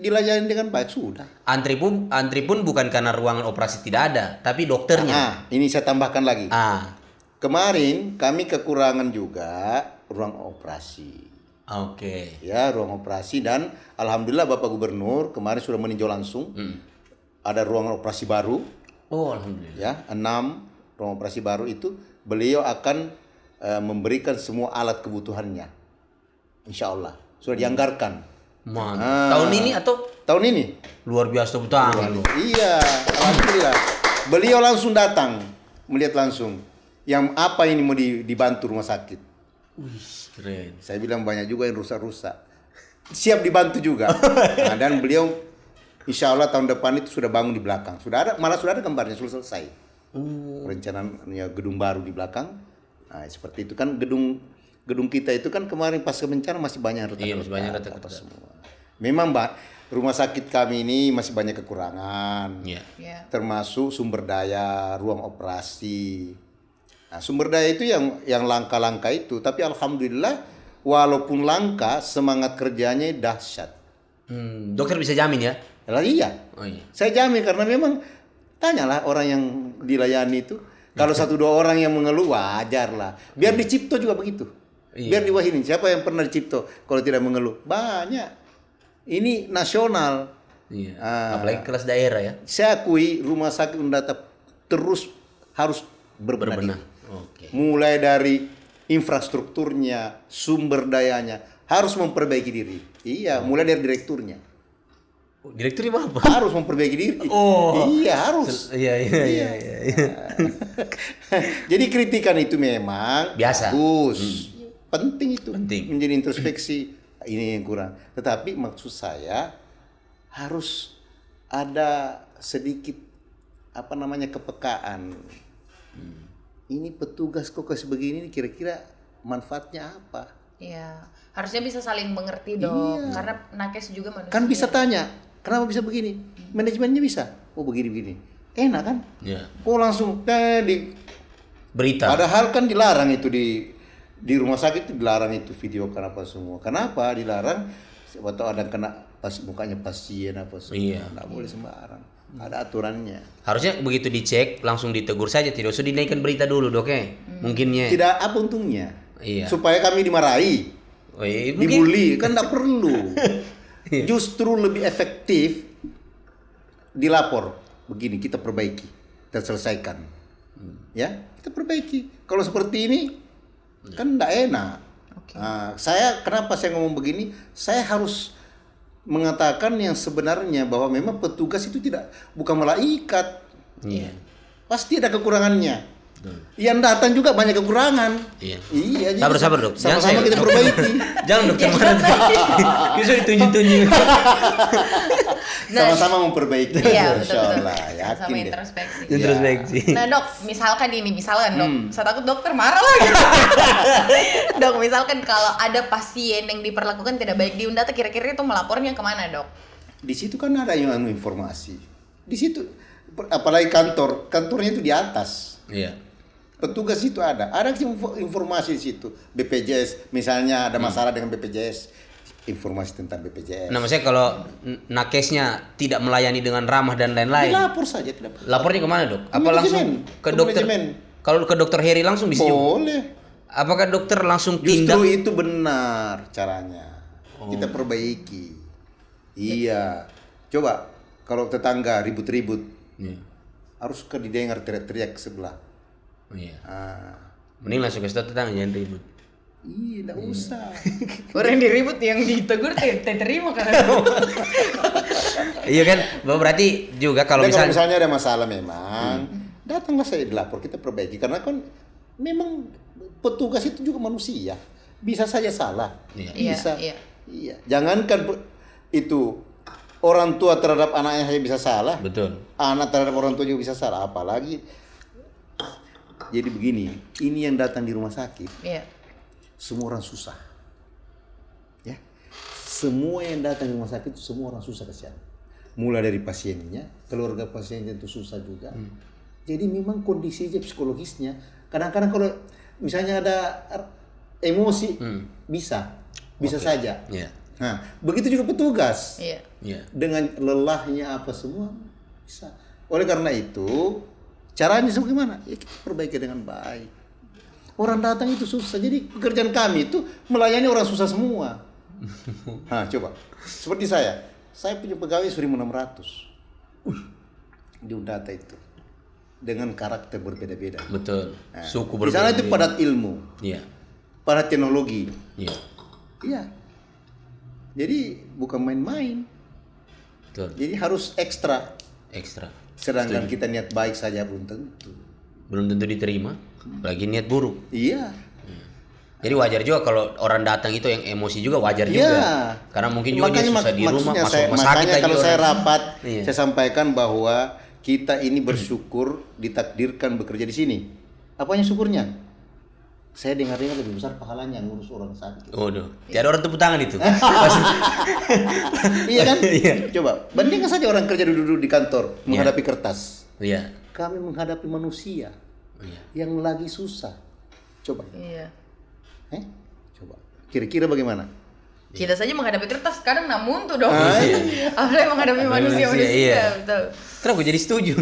dilayani dengan baik sudah. Antri pun bukan karena ruangan operasi tidak ada, tapi dokternya. Ini saya tambahkan lagi. Kemarin kami kekurangan juga ruang operasi. Oke. Ya, ruang operasi dan alhamdulillah Bapak Gubernur kemarin sudah meninjau langsung. Ada ruangan operasi baru. Oh, alhamdulillah. Ya, 6 ruang operasi baru itu beliau akan memberikan semua alat kebutuhannya. Insya Allah sudah dianggarkan. Tahun ini atau? Tahun ini. Luar biasa betul. Iya, alhamdulillah. Beliau langsung datang melihat langsung yang apa ini mau dibantu rumah sakit. Wih, keren. Saya bilang banyak juga yang rusak-rusak. Siap dibantu juga. Dan beliau insya Allah tahun depan itu sudah bangun di belakang. Malah sudah ada gambarnya, sudah selesai. Rencananya gedung baru di belakang. Nah, seperti itu kan gedung kita itu kan kemarin pas bencana masih banyak retak. Iya, masih banyak retak semua. Memang rumah sakit kami ini masih banyak kekurangan. Termasuk sumber daya, ruang operasi. Nah, sumber daya itu yang langka-langka itu, tapi alhamdulillah walaupun langka semangat kerjanya dahsyat. Dokter bisa jamin ya? Iya. Oh, iya. Saya jamin karena memang tanyalah orang yang dilayani itu. Kalau 1-2 orang yang mengeluh wajar lah. Biar di Cipto juga begitu. Biar di Wahini. Siapa yang pernah di Cipto kalau tidak mengeluh? Banyak. Ini nasional. Iya. Apalagi kelas daerah ya. Saya akui rumah sakit Undata terus harus berbenah. Mulai dari infrastrukturnya, sumber dayanya harus memperbaiki diri. Iya, mulai dari direkturnya. Direktur apa? Harus memperbaiki diri. Iya, harus. Iya. Jadi kritikan itu memang biasa. Bagus. penting itu. Menjadi introspeksi, ini yang kurang. Tetapi maksud saya harus ada sedikit kepekaan. Ini petugas kok kayak begini, kira-kira manfaatnya apa? Iya, harusnya bisa saling mengerti dong, karena nakes juga manusia. Kan bisa tanya, kenapa bisa begini? Manajemennya bisa. Oh begini. Enak kan? Iya. Oh langsung di berita. Padahal kan dilarang itu di rumah sakit itu dilarang itu video kenapa semua. Kenapa dilarang? Siapa tahu ada kena mukanya pasien apa semua. Iya. Nggak boleh sembarang. Ada aturannya. Harusnya begitu dicek langsung ditegur saja, tidak usah dinaikkan berita dulu dok ya. Mungkinnya. Tidak apa untungnya. Iya. Supaya kami dimarahi, dibully kan nggak perlu. Justru lebih efektif dilapor. Begini kita perbaiki dan selesaikan. Ya kita perbaiki. Kalau seperti ini kan nggak enak. Nah, kenapa saya ngomong begini? Saya harus mengatakan yang sebenarnya bahwa memang petugas itu bukan malaikat. Iya. Pasti ada kekurangannya. Yang datang juga banyak kekurangan. Iya. Jadi Sabar dok. Sama-sama kita perbaiki. Jangan dokter marah. Bisa ditunjuk-tunjuk. Sama-sama memperbaiki. Iya, betul. Yakin sama deh. Introspeksi. Nah dok, misalkan dok, saya takut dokter marah lagi. Dok, misalkan kalau ada pasien yang diperlakukan tidak baik di Undata, kira-kira itu melapornya kemana dok? Di situ kan ada yang informasi. Di situ, apalagi kantornya itu di atas. Iya. Petugas itu ada informasi di situ. BPJS, misalnya ada masalah dengan BPJS, informasi tentang BPJS. Nah, maksudnya kalau nakesnya tidak melayani dengan ramah dan lain-lain. Dilapor saja, tidak. Lapornya kemana dok? Apa langsung ke dokter? Kalau ke dokter Heri langsung bisa? Boleh. Apakah dokter langsung Justru tindak? itu benar caranya. Kita perbaiki. Iya. Coba kalau tetangga ribut-ribut, harus didengar teriak-teriak sebelah. Iya. Mending langsung ke tetangga jangan ribut. Iya, enggak usah. Orang yang diribut yang ditegur terima kan. Iya kan? Berarti juga kalau misalnya ada masalah memang, datanglah saya dilapor, kita perbaiki karena kan memang petugas itu juga manusia. Bisa saja salah. Bisa. Iya. Jangankan itu orang tua terhadap anaknya saja bisa salah. Betul. Anak terhadap orang tua juga bisa salah, apalagi. Jadi begini, ini yang datang di rumah sakit. Iya. Semua orang susah. Ya. Semua yang datang di rumah sakit itu semua orang susah kasihan. Mulai dari pasiennya, keluarga pasiennya itu susah juga. Jadi memang kondisinya psikologisnya, kadang-kadang kalau misalnya ada emosi bisa saja. Iya. Nah, begitu juga petugas. Iya. Dengan lelahnya apa semua bisa. Oleh karena itu, caranya bagaimana? Ya kita perbaiki dengan baik. Orang datang itu susah. Jadi pekerjaan kami itu melayani orang susah semua. Nah, coba. Seperti saya punya pegawai 1.600. Di Undata itu. Dengan karakter berbeda-beda. Betul. Nah, Suku berbeda. Di sana itu padat ilmu. Iya. Padat teknologi. Iya. Jadi bukan main-main. Betul. Jadi harus ekstra. Sedangkan kita niat baik saja belum tentu diterima, lagi niat buruk. Iya. Jadi wajar juga kalau orang datang itu yang emosi juga wajar juga. Karena mungkin juga dia susah di rumah, masuk rumah sakit aja. Kalau saya rapat, saya sampaikan bahwa kita ini bersyukur ditakdirkan bekerja di sini. Apanya syukurnya? Saya dengar-dengar lebih besar pahalanya ngurus orang sakit. Waduh, tiada orang tepuk tangan itu. Iya kan? Coba bandingkan saja orang kerja duduk di kantor menghadapi kertas. Iya. Kami menghadapi manusia yang lagi susah. Coba. Iya. Coba. Kira-kira bagaimana? Kita saja menghadapi kertas kadang namun tuh dong. Apalagi menghadapi manusia. Betul. Kenapa gue jadi setuju?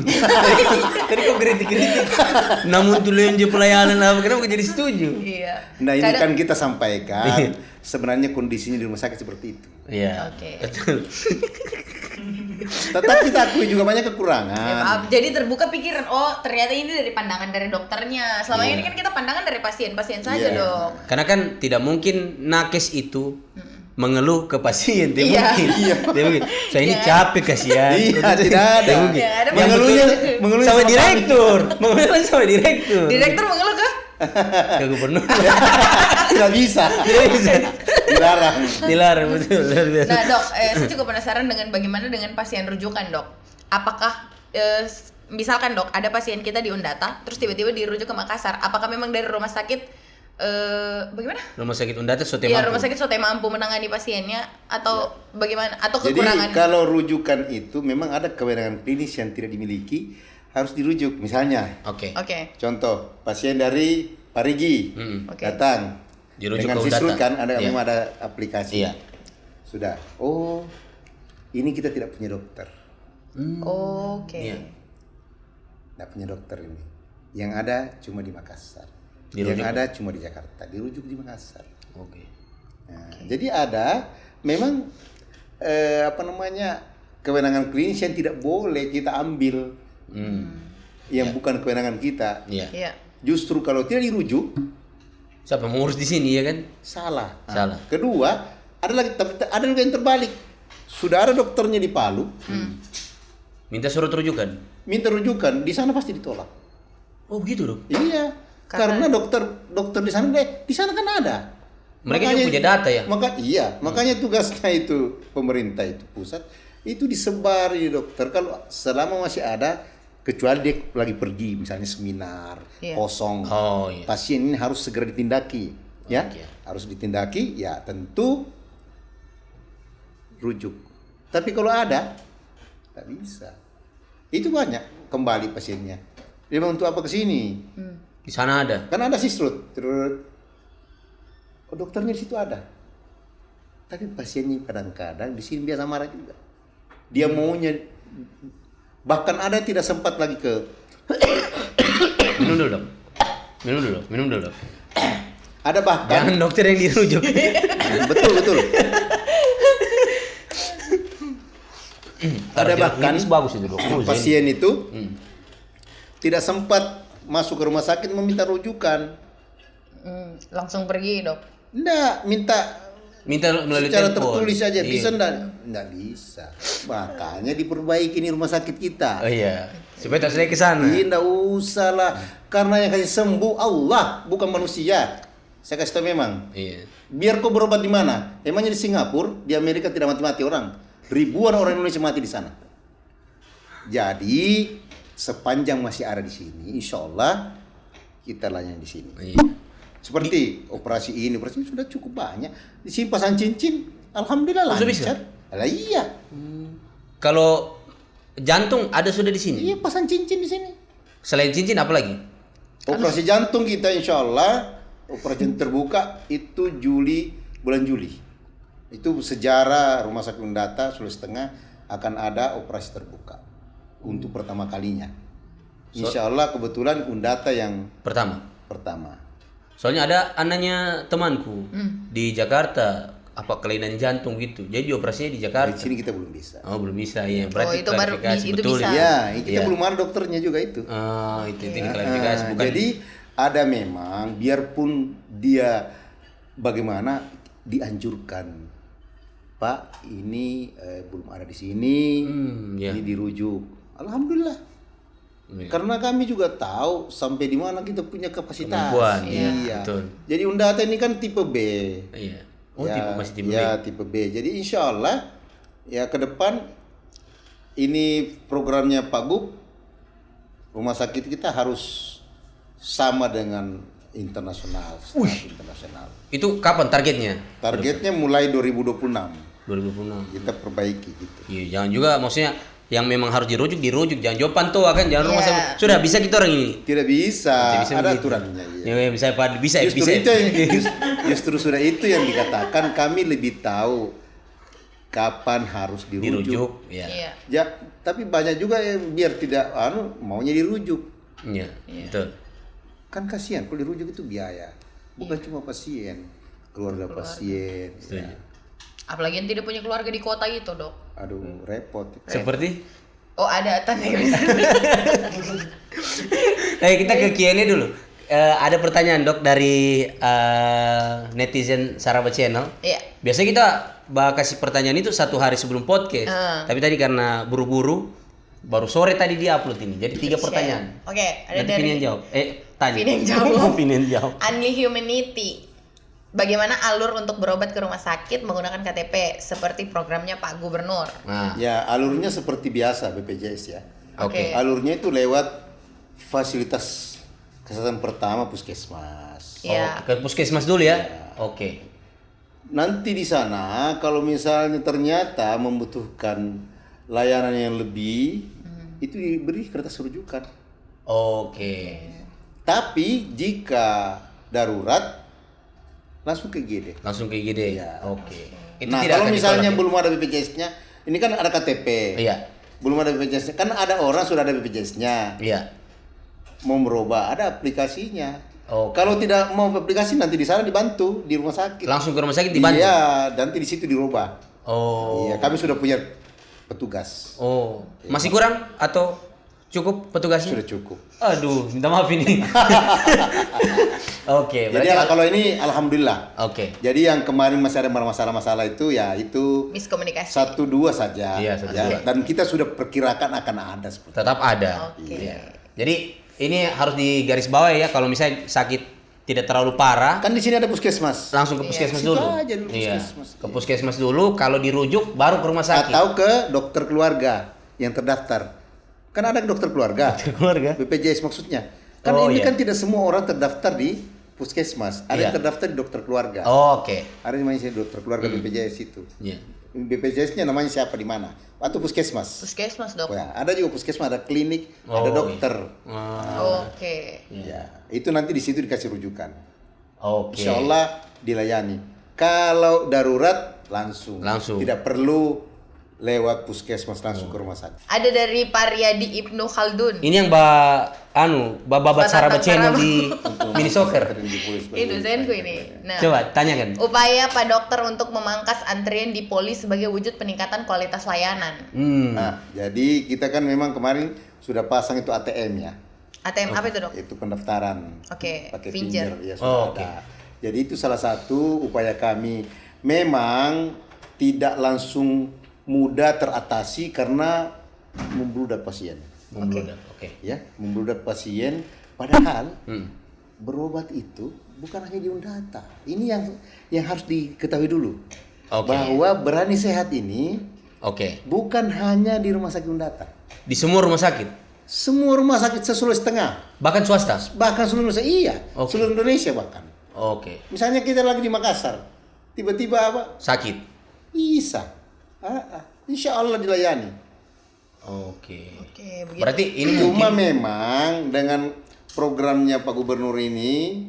Tadi kok kritik-kritik. Namun tuh lenje pelayanan apa? Kenapa gue jadi setuju? Iya. Nah ini kan kita sampaikan sebenarnya kondisinya di rumah sakit seperti itu. Iya. Oke. Tetap kita akui juga banyak kekurangan. Ya, maaf. Jadi terbuka pikiran, ternyata ini dari pandangan dari dokternya. Selama ini kan kita pandangan dari pasien saja dong. Karena kan tidak mungkin nakes itu mengeluh ke pasien, tidak mungkin. Saya ini capek kasihan. Tidak ada. Mengeluhnya sama direktur. Mengeluh sama direktur. Direktur mengeluh ke gubernur. Tidak bisa. Dilarang betul. Nah dok, saya juga penasaran dengan bagaimana dengan pasien rujukan dok. Apakah misalkan dok ada pasien kita di Undata, terus tiba-tiba dirujuk ke Makassar, apakah memang dari rumah sakit bagaimana? Rumah sakit Undata sote Iya, mampu. rumah sakit sote mampu menangani pasiennya atau bagaimana? Atau kekurangan? Jadi kalau rujukan itu memang ada kewenangan klinis yang tidak dimiliki, harus dirujuk. Misalnya, Oke. contoh pasien dari Parigi datang Dirujuk dengan ke Sisrut Undata. kan ada Iya. memang ada aplikasi. Iya. Sudah. Oh, ini kita tidak punya dokter. Oke. Iya. Tidak punya dokter ini. Yang ada cuma di Makassar. Dirujuk. Yang ada cuma di Jakarta. Dirujuk di Makassar. Oke. Nah, jadi ada memang kewenangan klinis yang tidak boleh kita ambil, yang bukan kewenangan kita. Iya. Iya. Justru kalau tidak dirujuk, Siapa mengurus di sini ya kan? salah. Nah, Salah. Kedua, ada juga yang terbalik. Sudah ada dokternya di Palu, Minta surat rujukan. minta rujukan, di sana pasti ditolak. Oh begitu dok. Iya, karena dokter di sana kan ada. Mereka juga punya data ya. Makanya tugasnya itu pemerintah itu pusat itu disebar di dokter. Kalau selama masih ada, kecuali dia lagi pergi misalnya seminar kosong, pasien ini harus segera ditindaki, ya, harus ditindaki, ya tentu rujuk. Tapi kalau ada, tak bisa. Itu banyak kembali pasiennya. Dia mau untuk apa ke sini? Di sana ada. Kan ada Sisrut, terus dokternya di situ ada. Tapi pasiennya kadang-kadang di sini biasa marah juga. Dia maunya, bahkan ada yang tidak sempat lagi ke. Minum dulu dok. Ada bahkan. Jangan dokter yang dirujuk. betul. Ada bahkan bagus itu dok. pasien itu tidak sempat masuk ke rumah sakit meminta rujukan. Langsung pergi dok. Enggak, minta melalui secara telepon. tertulis aja. Iya. Bisa enggak bisa. Makanya diperbaiki nih rumah sakit kita. Oh iya. Supaya tak selesai ke sana. Iya, enggak usah lah. Karena yang kasih sembuh Allah, bukan manusia. Saya kasih tahu memang. Iya. Biar kau berobat di mana? Emangnya di Singapura, di Amerika tidak mati-mati orang. Ribuan orang Indonesia mati di sana. Jadi sepanjang masih ada di sini, insya Allah kita layani di sini. Iya. Seperti operasi ini sudah cukup banyak. Di sini pasang cincin, alhamdulillah Sudah lancar. Lah iya. Kalau jantung ada sudah di sini. Iya, pasang cincin di sini. Selain cincin apa lagi? Operasi jantung kita insya Allah operasi terbuka itu bulan Juli. Itu sejarah Rumah Sakit Undata Sulawesi Tengah akan ada operasi terbuka untuk pertama kalinya. Insya Allah kebetulan Undata yang pertama. Soalnya ada anaknya temanku di Jakarta apa kelainan jantung gitu. Jadi operasinya di Jakarta. Di sini kita belum bisa. Oh belum bisa ya. Berarti itu baru itu betul. bisa. Ya, kita belum ada dokternya juga itu. Itu diklarifikasi bukan. Jadi ada memang biarpun dia bagaimana dianjurkan, Pak ini belum ada di sini, ini dirujuk. Alhamdulillah. Karena kami juga tahu sampai di mana kita punya kapasitas. Iya. Betul. Jadi Undata ini kan tipe B. Iya. Oh, masih tipe B. Ya, tipe B. Jadi insya Allah ya ke depan ini programnya Pak Gub, rumah sakit kita harus sama dengan internasional. Itu kapan targetnya? Targetnya mulai 2026. 2026. Kita perbaiki gitu. Iya, jangan juga maksudnya yang memang harus dirujuk, jangan jauh pantua kan, jangan rumah sakit. Sudah bisa kita orang ini. Tidak bisa, ada begitu. aturannya. Ya, bisa. Justru sudah itu yang dikatakan kami lebih tahu kapan harus dirujuk. Iya. Ya, tapi banyak juga yang biar tidak maunya dirujuk. Iya, betul. Kan kasihan kalau dirujuk itu biaya. Bukan cuma pasien, keluarga pasien. Ya. Apalagi yang tidak punya keluarga di kota itu, Dok. Aduh, repot. Seperti? Oh, ada tanda. Kita ke Q&A dulu. Ada pertanyaan Dok dari netizen Saraba Channel. Iya. Biasanya kita kasih pertanyaan itu 1 hari sebelum podcast. Tapi tadi karena buru-buru, baru sore tadi dia upload ini. Jadi 3 pertanyaan. Oke, ada nanti dari Vini yang jawab. Tanya. Vini yang jawab. Vini yang jawab. Unli Humanity. bagaimana alur untuk berobat ke rumah sakit menggunakan KTP seperti programnya Pak Gubernur? Nah, Ya, alurnya seperti biasa BPJS ya. oke. Alurnya itu lewat fasilitas kesehatan pertama puskesmas. Ya. Ke puskesmas dulu ya. Oke. Nanti di sana kalau misalnya ternyata membutuhkan layanan yang lebih, itu diberi kertas rujukan. Oke. Tapi jika darurat langsung ke IGD. Langsung ke IGD. Iya. Oke. Itu Nah, tidak kalau akan misalnya ditolak ya? belum ada BPJS-nya, ini kan ada KTP. Iya. Belum ada BPJS-nya. Kan ada orang sudah ada BPJS-nya. Iya. Mau merubah, ada aplikasinya. Oke. Kalau tidak mau aplikasi nanti di sana dibantu di rumah sakit. Langsung ke rumah sakit dibantu. Iya, nanti di situ dirubah. Oh. Iya, kami sudah punya petugas. Oh. Masih kurang atau cukup petugasnya? Sudah cukup. Aduh, minta maaf ini. Oke, Jadi berarti kalau ini alhamdulillah. Oke. Jadi yang kemarin masih ada masalah-masalah itu ya itu Miskomunikasi. 1-2 saja. Iya, 1-2. Ya, dan kita sudah perkirakan akan ada seperti Tetap ada. Oke. Iya. Jadi ini harus digarisbawahi ya, kalau misalnya sakit tidak terlalu parah, kan di sini ada puskesmas. langsung ke puskesmas Situ dulu. aja dulu Iya. puskesmas. Ke puskesmas dulu, kalau dirujuk baru ke rumah sakit. Atau ke dokter keluarga yang terdaftar. Kan ada dokter keluarga. keluarga. BPJS maksudnya. Kan Oh, ini iya. kan tidak semua orang terdaftar di puskesmas. Ada Iya. yang terdaftar di dokter keluarga. Oh, oke. Ada yang namanya dokter keluarga BPJS itu. Iya. BPJS-nya namanya siapa di mana? Atau puskesmas? Puskesmas, Dok. Ya, ada juga puskesmas, ada klinik, Oh, ada dokter. Oke. Ya, itu nanti di situ dikasih rujukan. Oke. Insya Allah dilayani. Kalau darurat langsung. Langsung. Tidak perlu lewat puskesmas langsung ke rumah sakit. Ada dari Paryadi Ibnu Khaldun. Ini yang babat Saraba channel di mini soccer. Ini dosenku ini. Nah, Coba tanyakan. upaya Pak Dokter untuk memangkas antrian di polis sebagai wujud peningkatan kualitas layanan. Nah, jadi kita kan memang kemarin sudah pasang itu ATM ya. ATM apa itu, Dok? Itu pendaftaran. Oke, Pakai Pinjer. pinjer ya sudah Oke. ada. Jadi itu salah satu upaya kami. Memang tidak langsung mudah teratasi karena membludak pasien. Membludak. Oke. Ya, membludak pasien padahal berobat itu bukan hanya di Undata. Ini yang harus diketahui dulu. Oke. Bahwa Berani Sehat ini Oke. bukan hanya di Rumah Sakit Undata. Di semua rumah sakit, Semua rumah sakit se-Sulawesi Tengah, bahkan swasta. bahkan seluruh Indonesia, iya, Oke. seluruh Indonesia bahkan. Oke. Misalnya kita lagi di Makassar, tiba-tiba apa? Sakit. Bisa. Insya Allah dilayani. Oke. Oke, begitu. Berarti ini Cuma mungkin memang dengan programnya Pak Gubernur ini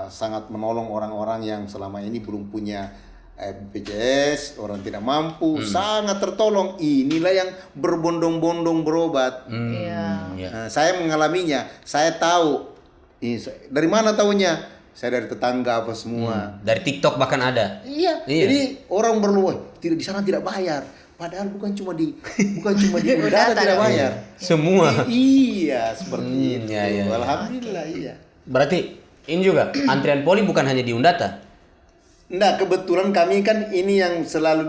sangat menolong orang-orang yang selama ini belum punya BPJS, orang tidak mampu, sangat tertolong. Inilah yang berbondong-bondong berobat. Iya. ya. Saya mengalaminya, saya tahu. Dari mana tahunya? Saya dari tetangga apa semua. Dari TikTok bahkan ada. Iya. Iya. Jadi orang berluah, tidak di sana tidak bayar. Padahal bukan cuma di Undata tidak bayar. Semua. Iya, seperti itu. iya, iya. Alhamdulillah iya. Berarti ini juga antrian poli bukan hanya di Undata. Nah, kebetulan kami kan ini yang selalu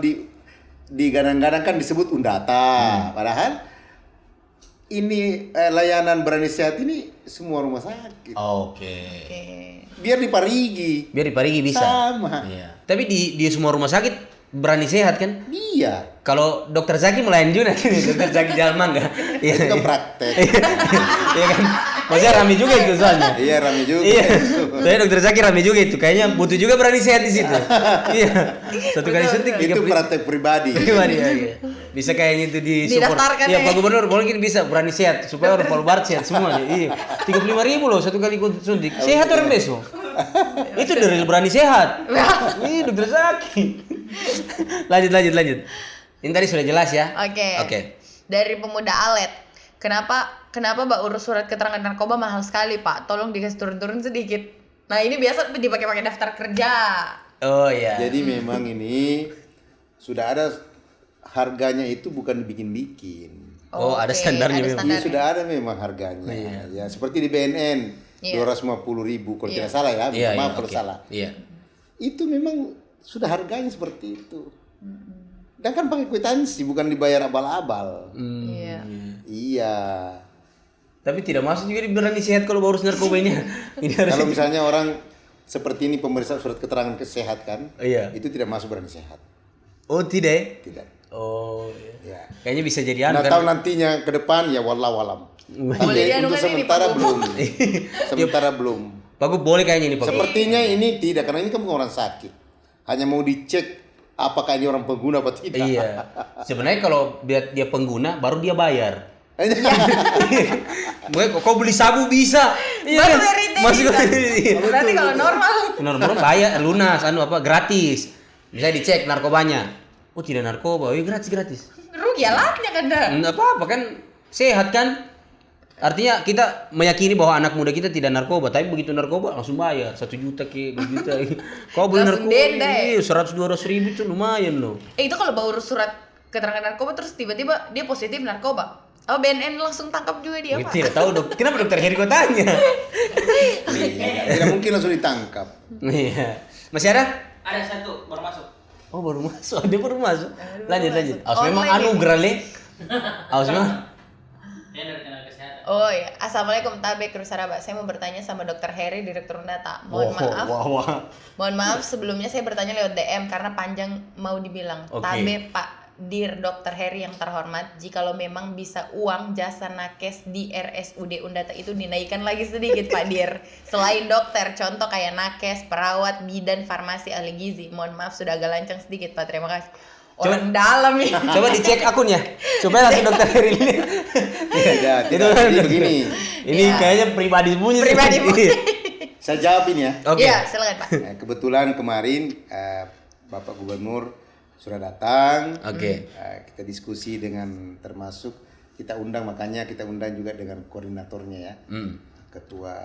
digadang-gadang kan disebut Undata. Padahal ini layanan Berani Sehat ini semua rumah sakit. Oke. Oke. Biar di Parigi. Biar di Parigi bisa. Sama. Iya. Tapi di semua rumah sakit Berani Sehat kan? Iya. Kalau dokter Zaki melayani juga kan? Dokter Zaki Jalman kan? Iya. Itu kan praktek. Iya kan? Maksudnya rame juga itu soalnya. Iya, rame juga. Iya. Saya dokter Zaki rame juga itu. Kayaknya butuh juga Berani Sehat di situ. Iya. Satu kali suntik Itu praktek pribadi. Pribadi ya. Bisa kayaknya itu di support. Didaftarkan Iya, ya. Pak Gubernur mungkin bisa Berani Sehat supaya orang Palu Barat sehat semua. Iya. 35.000 loh satu kali ikut suntik. Sehat orang besok. Itu dari Berani Sehat. Iya, dokter Zaki. Lanjut. Ini tadi sudah jelas ya. Oke. Dari Pemuda Alet. Kenapa Mbak urus surat keterangan narkoba mahal sekali, Pak? Tolong dikasih turun-turun sedikit. Nah, ini biasa dipakai daftar kerja. Oh iya. Jadi memang ini sudah ada harganya itu bukan dibikin-bikin. Oh, ada Oke, standarnya ada memang. Iya standarnya. sudah ada memang harganya. Ya seperti di BNN Iya. 250.000 kalau tidak salah ya. Iya, Maaf kalau oke. salah. Iya. Itu memang sudah harganya seperti itu. Dan kan pakai kwitansi bukan dibayar abal-abal. Iya. Iya. Tapi tidak masuk juga di Berani Sehat kalau urus narkoba ini. Ini harus Kalau misalnya orang seperti ini pemeriksaan surat keterangan kesehatan, Iya. itu tidak masuk berani sehat. Oh, tidak. Tidak. Oh, Ya. kayaknya bisa jadi Nah, kan? tahu nantinya ke depan ya wallahu alam. Boleh Tapi dianukan untuk ini, sementara Pak belum. Sementara belum. Pak Gub, boleh kayaknya ini Pak Gub. Sepertinya ini tidak, karena ini kan bukan orang sakit. Hanya mau dicek apakah ini orang pengguna atau tidak. Iya. Sebenarnya kalau dia pengguna baru dia bayar. Kau beli sabu bisa. Iya Baru kan? dari retail Masuk bisa. Berarti kalau normal. normal bayar lunas gratis. Bisa dicek narkobanya. Oh, tidak narkoba. Oh, iya, gratis. Rugi alatnya kan dah. Enggak apa-apa kan, sehat kan? Artinya kita meyakini bahwa anak muda kita tidak narkoba, tapi begitu narkoba langsung bayar 1 juta ke 2 juta. Kau beli Langsung narkoba, denda ya? 100-200 ribu itu lumayan loh. Itu kalau baru surat keterangan narkoba terus tiba-tiba dia positif narkoba. Oh, BNN langsung tangkap juga dia, Pak. Tidak tahu dok. Kenapa dokter Heri kau tanya? Tidak mungkin langsung ditangkap. Iya. Masih ada? Ada 1 baru masuk. Oh, baru masuk. Dia baru masuk. Lanjut. masuk. Awas memang Online anugerah le. Awas memang. Dia dari tenaga kesehatan. Oh ya, Assalamualaikum Tabek Rusaraba. Saya mau bertanya sama Dokter Heri, Direktur Undata. Mohon maaf. Mohon maaf sebelumnya saya bertanya lewat DM karena panjang mau dibilang. Oke. Tabe Pak Dir Dokter Heri yang terhormat, jikalau memang bisa uang jasa nakes di RSUD Undata itu dinaikkan lagi sedikit Pak Dir. Selain dokter, contoh kayak nakes, perawat, bidan, farmasi, ahli gizi. Mohon maaf sudah agak lancang sedikit Pak. Terima kasih. Orang dalam ya. Coba dicek akunnya. Coba nanti dokter Heri ini. Tidak, Itu jadi begini. Ini kayaknya pribadi bunyi. Pribadi bunyi. Saya jawab ini ya. Oke. Iya, silakan Pak. Kebetulan kemarin Bapak Gubernur sudah datang. Oke. Kita diskusi dengan termasuk kita undang, makanya kita undang juga dengan koordinatornya ya. Ketua.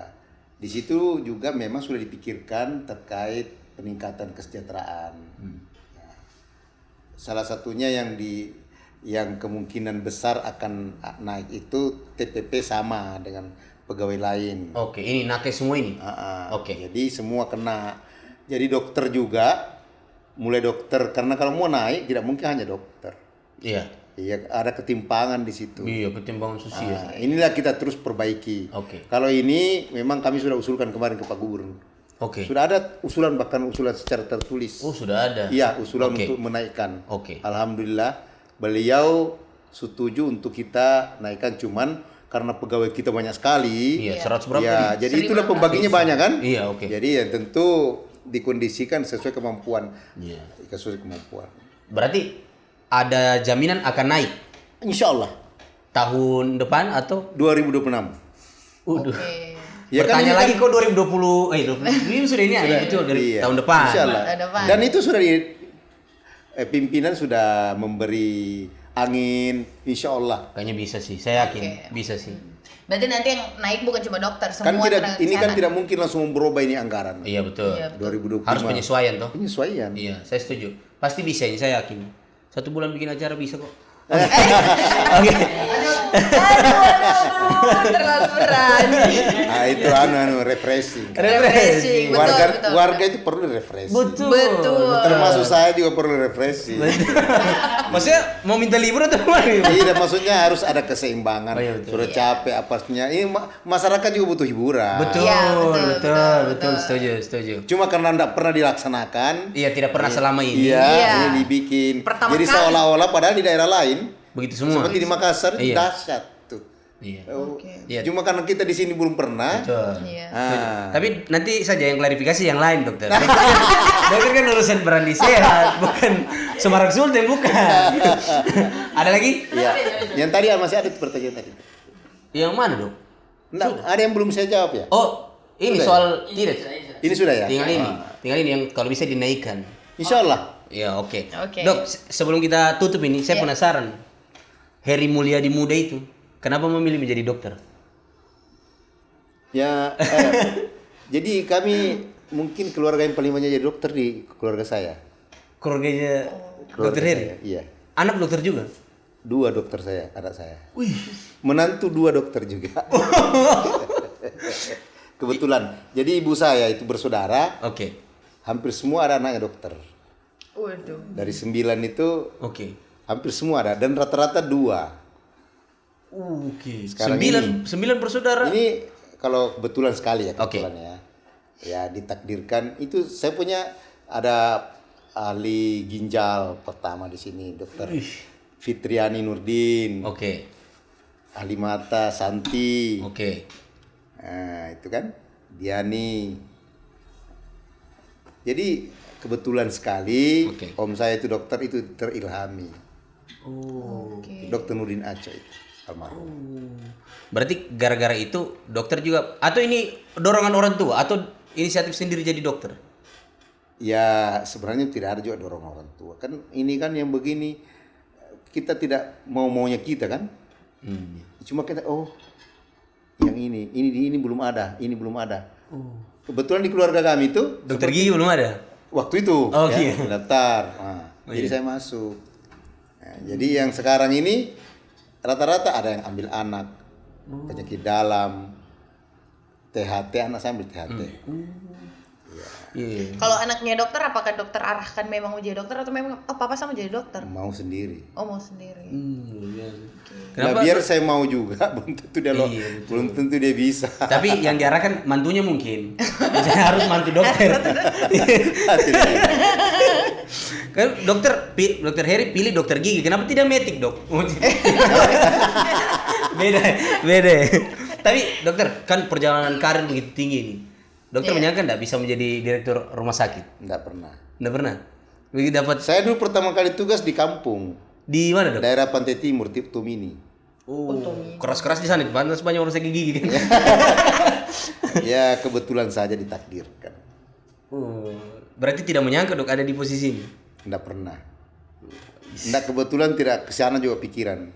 Di situ juga memang sudah dipikirkan terkait peningkatan kesejahteraan. Nah, salah satunya yang kemungkinan besar akan naik itu TPP sama dengan pegawai lain. Oke, ini nakes semua ini. Oke. Jadi semua kena. Jadi dokter juga, mulai dokter, karena kalau mau naik tidak mungkin hanya dokter. Iya. Iya, ada ketimpangan di situ. Iya, ketimpangan sosial. Inilah kita terus perbaiki. Oke. Kalau ini memang kami sudah usulkan kemarin ke Pak Gubernur. Oke. Sudah ada usulan, bahkan usulan secara tertulis. Oh, sudah ada. Iya, usulan Oke. untuk menaikkan. Oke. Alhamdulillah beliau setuju untuk kita naikkan, cuman karena pegawai kita banyak sekali. Iya, 100 berapa? Ya, nih? jadi itulah pembaginya banyak kan? Iya, oke. Jadi ya tentu dikondisikan sesuai kemampuan. Iya. Sesuai kemampuan. Berarti ada jaminan akan naik Insya Allah tahun depan atau 2026. Udah. Oke. Ya kan Bertanya ini lagi kan- kok 2020 ini sudah ini ya betul dari Iya, tahun depan. Insya Allah. Tahun depan. Dan itu sudah pimpinan sudah memberi angin, insya Allah. Kayaknya bisa sih, saya yakin Oke. bisa sih. Berarti nanti yang naik bukan cuma dokter, semua Kan tidak, tenaga ini kan kesehatan. tidak mungkin langsung berubah ini anggaran. Iya betul. Iya. 2025. Harus penyesuaian toh. Penyesuaian. Iya, saya setuju. Pasti bisa ini, saya yakin. 1 bulan bikin acara bisa kok. Aduh, Oke. terlalu berani. Nah, itu refreshing. Refreshing, betul, betul. Warga itu perlu refreshing. Betul. Termasuk saya juga perlu refreshing. Maksudnya mau minta libur atau gimana? Tidak, maksudnya harus ada keseimbangan. Oh, iya, betul. Sudah capek apasnya. Ini masyarakat juga butuh hiburan. Betul, Iya, betul, setuju. Cuma karena tidak pernah dilaksanakan. Iya, tidak pernah selama ini. Iya, Iya. ini dibikin. Pertama Jadi kali. seolah-olah padahal di daerah lain Begitu semua. seperti di Makassar Iya. dahsyat tuh. Iya. Oh, Iya. Cuma karena kita di sini belum pernah. Betul. Iya. Ah. Tapi nanti saja yang klarifikasi yang lain, dokter. Dokter kan urusan berani sehat, bukan Semarang Sultan, bukan. Ada lagi? Iya. Yang tadi masih ada pertanyaan tadi. Yang mana, Dok? Nggak, ada yang belum saya jawab ya. Oh, ini Sudah. soal tidak. Ini sudah ya. Tinggal ini yang kalau bisa dinaikkan. Insya Allah. Ya, oke. Oke. Dok, sebelum kita tutup ini, saya Iya. penasaran. Heri Mulyadi Muda itu, kenapa memilih menjadi dokter? Ya. Jadi kami mungkin keluarga yang paling banyak jadi dokter di keluarga saya. Keluarganya Keluarga dokter Heri? saya, iya. Anak dokter juga? 2 dokter saya, anak saya. Menantu 2 dokter juga. Kebetulan. Jadi ibu saya itu bersaudara, Oke. hampir semua ada anaknya dokter. Waduh. Dari 9 itu Oke. hampir semua ada, dan rata-rata 2. Oke. Sekarang Sembilan bersaudara. Ini kalau kebetulan sekali ya, Oke. kebetulan ya. Ya ditakdirkan itu saya punya ada ahli ginjal pertama di sini, Dokter Fitriani Nurdin. Oke. Ahli mata Santi. Oke. Nah, itu kan Diani. Jadi kebetulan sekali om saya itu dokter itu terilhami. Dokter Nurdin Aceh itu almarhum. Berarti gara-gara itu dokter juga atau ini dorongan orang tua atau inisiatif sendiri jadi dokter? Ya sebenarnya tidak ada juga dorongan orang tua. Kan ini kan yang begini kita tidak maunya kita kan. Cuma kita yang ini belum ada, ini belum ada. Kebetulan di keluarga kami itu Dokter gigi belum ada. Waktu itu iya. daftar. Jadi saya masuk. Nah, jadi yang sekarang ini rata-rata ada yang ambil anak, penyakit dalam, THT, anak saya ambil THT. Kalau anaknya dokter, apakah dokter arahkan memang mau jadi dokter atau memang papa sama jadi dokter? Mau sendiri. Oh, mau sendiri. Nah, biar saya mau juga, belum tentu dia belum tentu dia bisa. Tapi yang diarahkan mantunya mungkin. Misalnya harus mantu dokter. Kan dokter Heri pilih dokter gigi, kenapa tidak metik, Dok? beda. Tapi dokter, kan perjalanan karir begitu tinggi nih. Dokter menyangka enggak bisa menjadi direktur rumah sakit? Enggak pernah. Enggak pernah. Begitu dapat. Saya dulu pertama kali tugas di kampung. Di mana, Dok? Daerah Pantai Timur, Tumini. Keras-keras di sana, pantas banyak orang sakit gigi kan. Ya, kebetulan saja ditakdirkan. Berarti tidak menyangka, Dok, ada di posisi ini. Enggak pernah. Enggak, kebetulan tidak ke sana juga pikiran.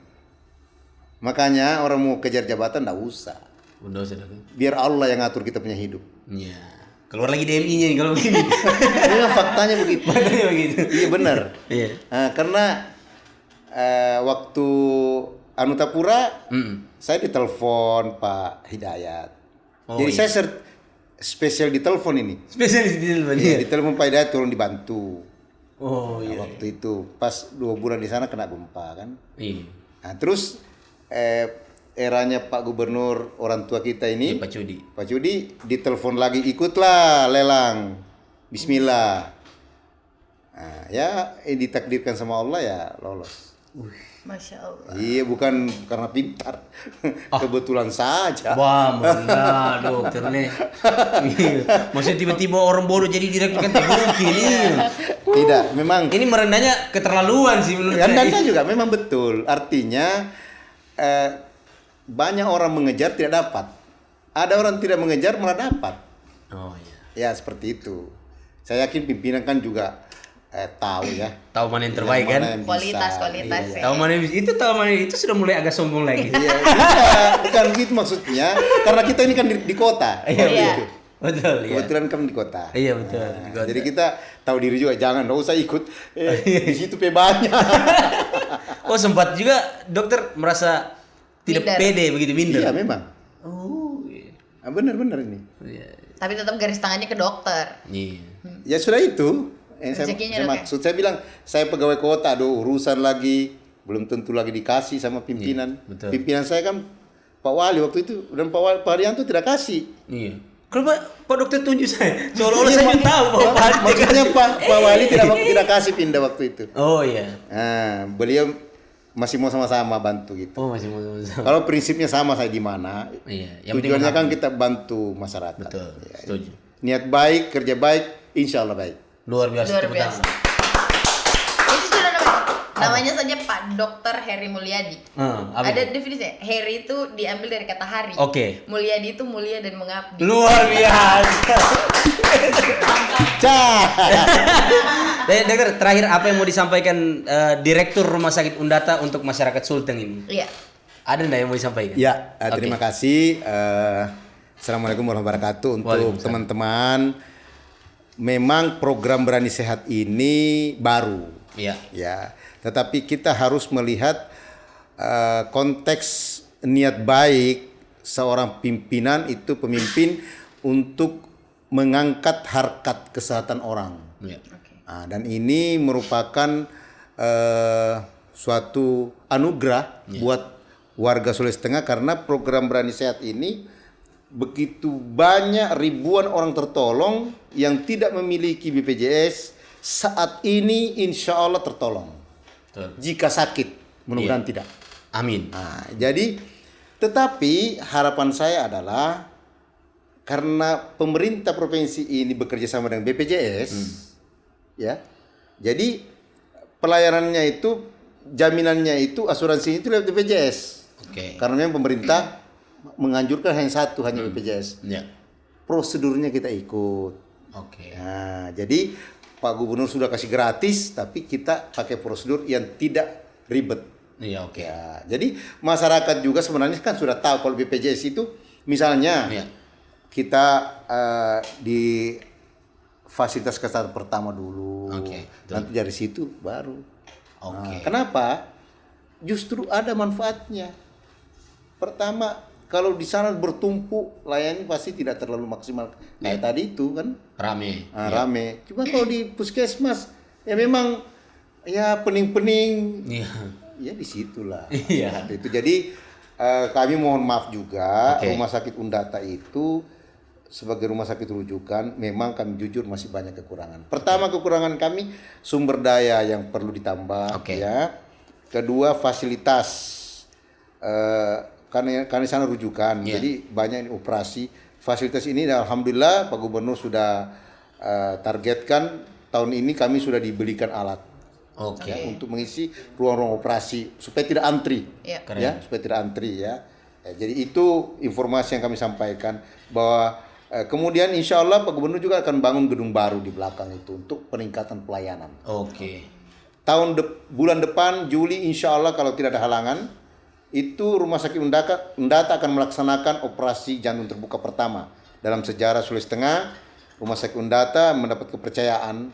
Makanya orang mau kejar jabatan enggak usah. Udah usah, Dok. Biar Allah yang ngatur kita punya hidup. Iya. Keluar lagi DMI-nya nih kalau begini. Memang faktanya begitu. Iya benar. Iya. Nah, karena waktu Anutapura, saya ditelepon Pak Hidayat. Jadi saya spesial ditelepon ini. Spesialis di telepon. Iya, ditelepon Pak Hidayat tolong dibantu. Iya. Waktu itu pas 2 bulan di sana kena gempa kan. Iya. Nah, terus eranya Pak Gubernur orang tua kita ini, Pak Cudi ditelepon lagi, ikutlah lelang. Bismillah. Nah, ya ditakdirkan sama Allah ya lolos. Masya Allah. Iya, bukan karena pintar. Kebetulan saja. Wah, mana dokter nih. Maksudnya tiba-tiba orang bodoh jadi direktur kan tidak mungkin. Tidak, memang. Ini merendahnya keterlaluan sih menurut saya. Rendahnya juga memang betul. Artinya banyak orang mengejar tidak dapat. Ada orang tidak mengejar malah dapat. Oh iya. Ya seperti itu. Saya yakin pimpinan kan juga tahu ya. Tahu mana yang terbaik kan? Kualitas Iya. Tahu mana itu sudah mulai agak sombong lagi. Iya, bukan gitu maksudnya. Karena kita ini kan di kota. Iya. Betul ya. Kebetulan kan di kota. Iya betul. Nah, jadi kita tahu diri juga, jangan usah ikut di situ banyak. Oh, sempat juga dokter merasa tidak pede begitu, minder. Iya memang. Oh iya. Benar-benar ini. Iya. Tapi tetap garis tangannya ke dokter. Iya. Ya sudah itu. Saya Rezekinya, maksud saya bilang saya pegawai kota, aduh urusan lagi belum tentu lagi dikasih sama pimpinan. Iya, betul. Pimpinan saya kan Pak Wali waktu itu dan Pak Haryanto tidak kasih. Iya. Kalau Pak Dokter tunjuk saya, seolah-olah saya tidak tahu Pak Wali. Maksudnya Pak Wali tidak kasih pindah waktu itu. Oh iya. Nah, beliau masih mau sama-sama bantu gitu. Oh masih mau sama. Kalau prinsipnya sama saya di mana, Iya. tujuannya kan kita bantu masyarakat. Betul. Ya, Setuju. niat baik, kerja baik, insya Allah baik. Luar biasa. Luar biasa. Itu sudah namanya saja Pak Dokter Heri Mulyadi. Ada definisinya. Heri itu diambil dari kata hari. Oke. Mulyadi itu mulia dan mengabdi. Luar biasa. Dokter, terakhir apa yang mau disampaikan Direktur Rumah Sakit Undata untuk masyarakat Sulteng ini? Iya. Ada enggak yang mau disampaikan? Ya, terima kasih. Assalamualaikum warahmatullahi wabarakatuh untuk teman-teman. Memang program Berani Sehat ini baru. Iya. Ya, tetapi kita harus melihat konteks niat baik seorang pimpinan itu pemimpin untuk mengangkat harkat kesehatan orang. Iya. Nah, dan ini merupakan suatu anugerah buat warga Sulawesi Tengah karena program Berani Sehat ini begitu banyak ribuan orang tertolong yang tidak memiliki BPJS saat ini insya Allah tertolong. Betul. Jika sakit, mudah-mudahan tidak. Amin. Nah, jadi tetapi harapan saya adalah karena pemerintah provinsi ini bekerja sama dengan BPJS, ya, jadi pelayanannya itu, jaminannya itu, asuransinya itu lewat BPJS. Karena memang pemerintah menganjurkan hanya satu, hanya BPJS. Prosedurnya kita ikut. Nah, jadi Pak Gubernur sudah kasih gratis, tapi kita pakai prosedur yang tidak ribet. Ya, jadi masyarakat juga sebenarnya kan sudah tahu kalau BPJS itu misalnya kita di fasilitas kesehatan pertama dulu, nanti dari situ baru. Nah, kenapa? Justru ada manfaatnya. Pertama, kalau di sana bertumpu layannya pasti tidak terlalu maksimal. Kayak tadi itu kan rame. Rame. Cuma kalau di puskesmas ya memang ya pening-pening. Ya disitulah. Itu jadi kami mohon maaf juga, Rumah Sakit Undata itu sebagai rumah sakit rujukan memang kami jujur masih banyak kekurangan. Pertama, kekurangan kami sumber daya yang perlu ditambah, ya. Kedua, fasilitas karena di sana rujukan, jadi banyak ini operasi. Fasilitas ini alhamdulillah Pak Gubernur sudah targetkan tahun ini kami sudah dibelikan alat. Untuk mengisi ruang-ruang operasi supaya tidak antri, supaya tidak antri ya. Jadi itu informasi yang kami sampaikan bahwa kemudian insya Allah Pak Gubernur juga akan bangun gedung baru di belakang itu untuk peningkatan pelayanan. Bulan depan Juli insya Allah kalau tidak ada halangan itu Rumah Sakit Undata akan melaksanakan operasi jantung terbuka pertama dalam sejarah Sulawesi Tengah. Rumah Sakit Undata mendapat kepercayaan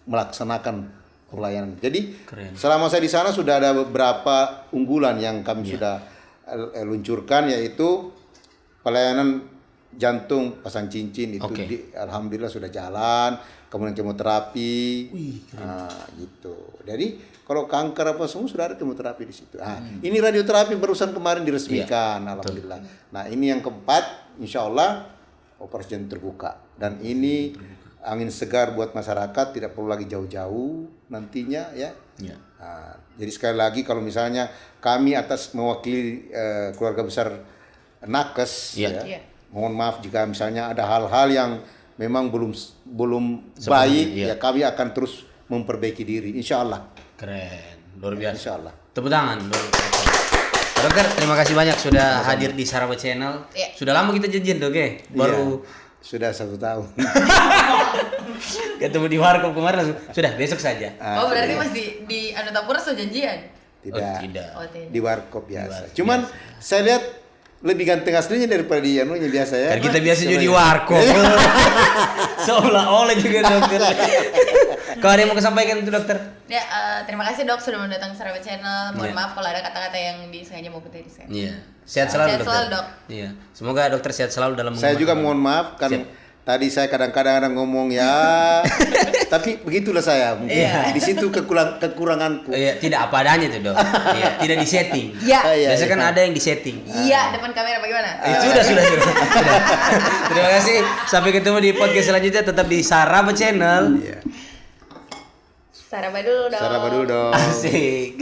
melaksanakan pelayanan. Jadi selama saya di sana sudah ada beberapa unggulan yang kami sudah luncurkan, yaitu pelayanan jantung pasang cincin itu alhamdulillah sudah jalan, kemudian kemoterapi, gitu. Jadi kalau kanker apa semua sudah ada kemoterapi di situ. Ini radioterapi barusan kemarin diresmikan, alhamdulillah. Nah ini yang keempat, insya Allah operasi jantung terbuka, dan ini angin segar buat masyarakat, tidak perlu lagi jauh-jauh nantinya ya. Nah, jadi sekali lagi kalau misalnya kami atas mewakili keluarga besar Nakes, mohon maaf jika misalnya ada hal-hal yang memang belum baik, ya kami akan terus memperbaiki diri, insya Allah. Keren, luar biasa. Insya Allah. Tepuk tangan. Dokter, terima kasih banyak sudah hadir di Sarawak Channel. Sudah lama kita janjian, Dok, baru sudah 1 tahun. Ketemu di warkop kemarin langsung. Sudah, besok saja. Berarti masih di Anutapura sudah janjian? Tidak. Di warkop biasa. Cuman saya lihat lebih ganteng aslinya daripada di anunya biasa ya. Kan kita biasa juga di warkop. Seolah-olah juga dokter. Kalau ada yang mau sampaikan itu dokter? Ya, terima kasih Dok sudah mendatang ke Sarawak Channel. Mohon maaf kalau ada kata-kata yang disengaja mau putih di sana. Sehat selalu dokter. Sehat selalu, Dok. Semoga dokter sehat selalu dalam. Saya juga mohon maaf kan tadi saya kadang-kadang ada ngomong ya, tapi begitulah saya. Di situ kekuranganku. Tidak apa adanya tuh, Dok. Tidak disetting. Biasa kan ada yang disetting. Depan kamera bagaimana? Sudah. Terima kasih. Sampai ketemu di podcast selanjutnya, tetap di Sarawak Channel. Saraba dulu dong. Saraba dulu dong. Asik.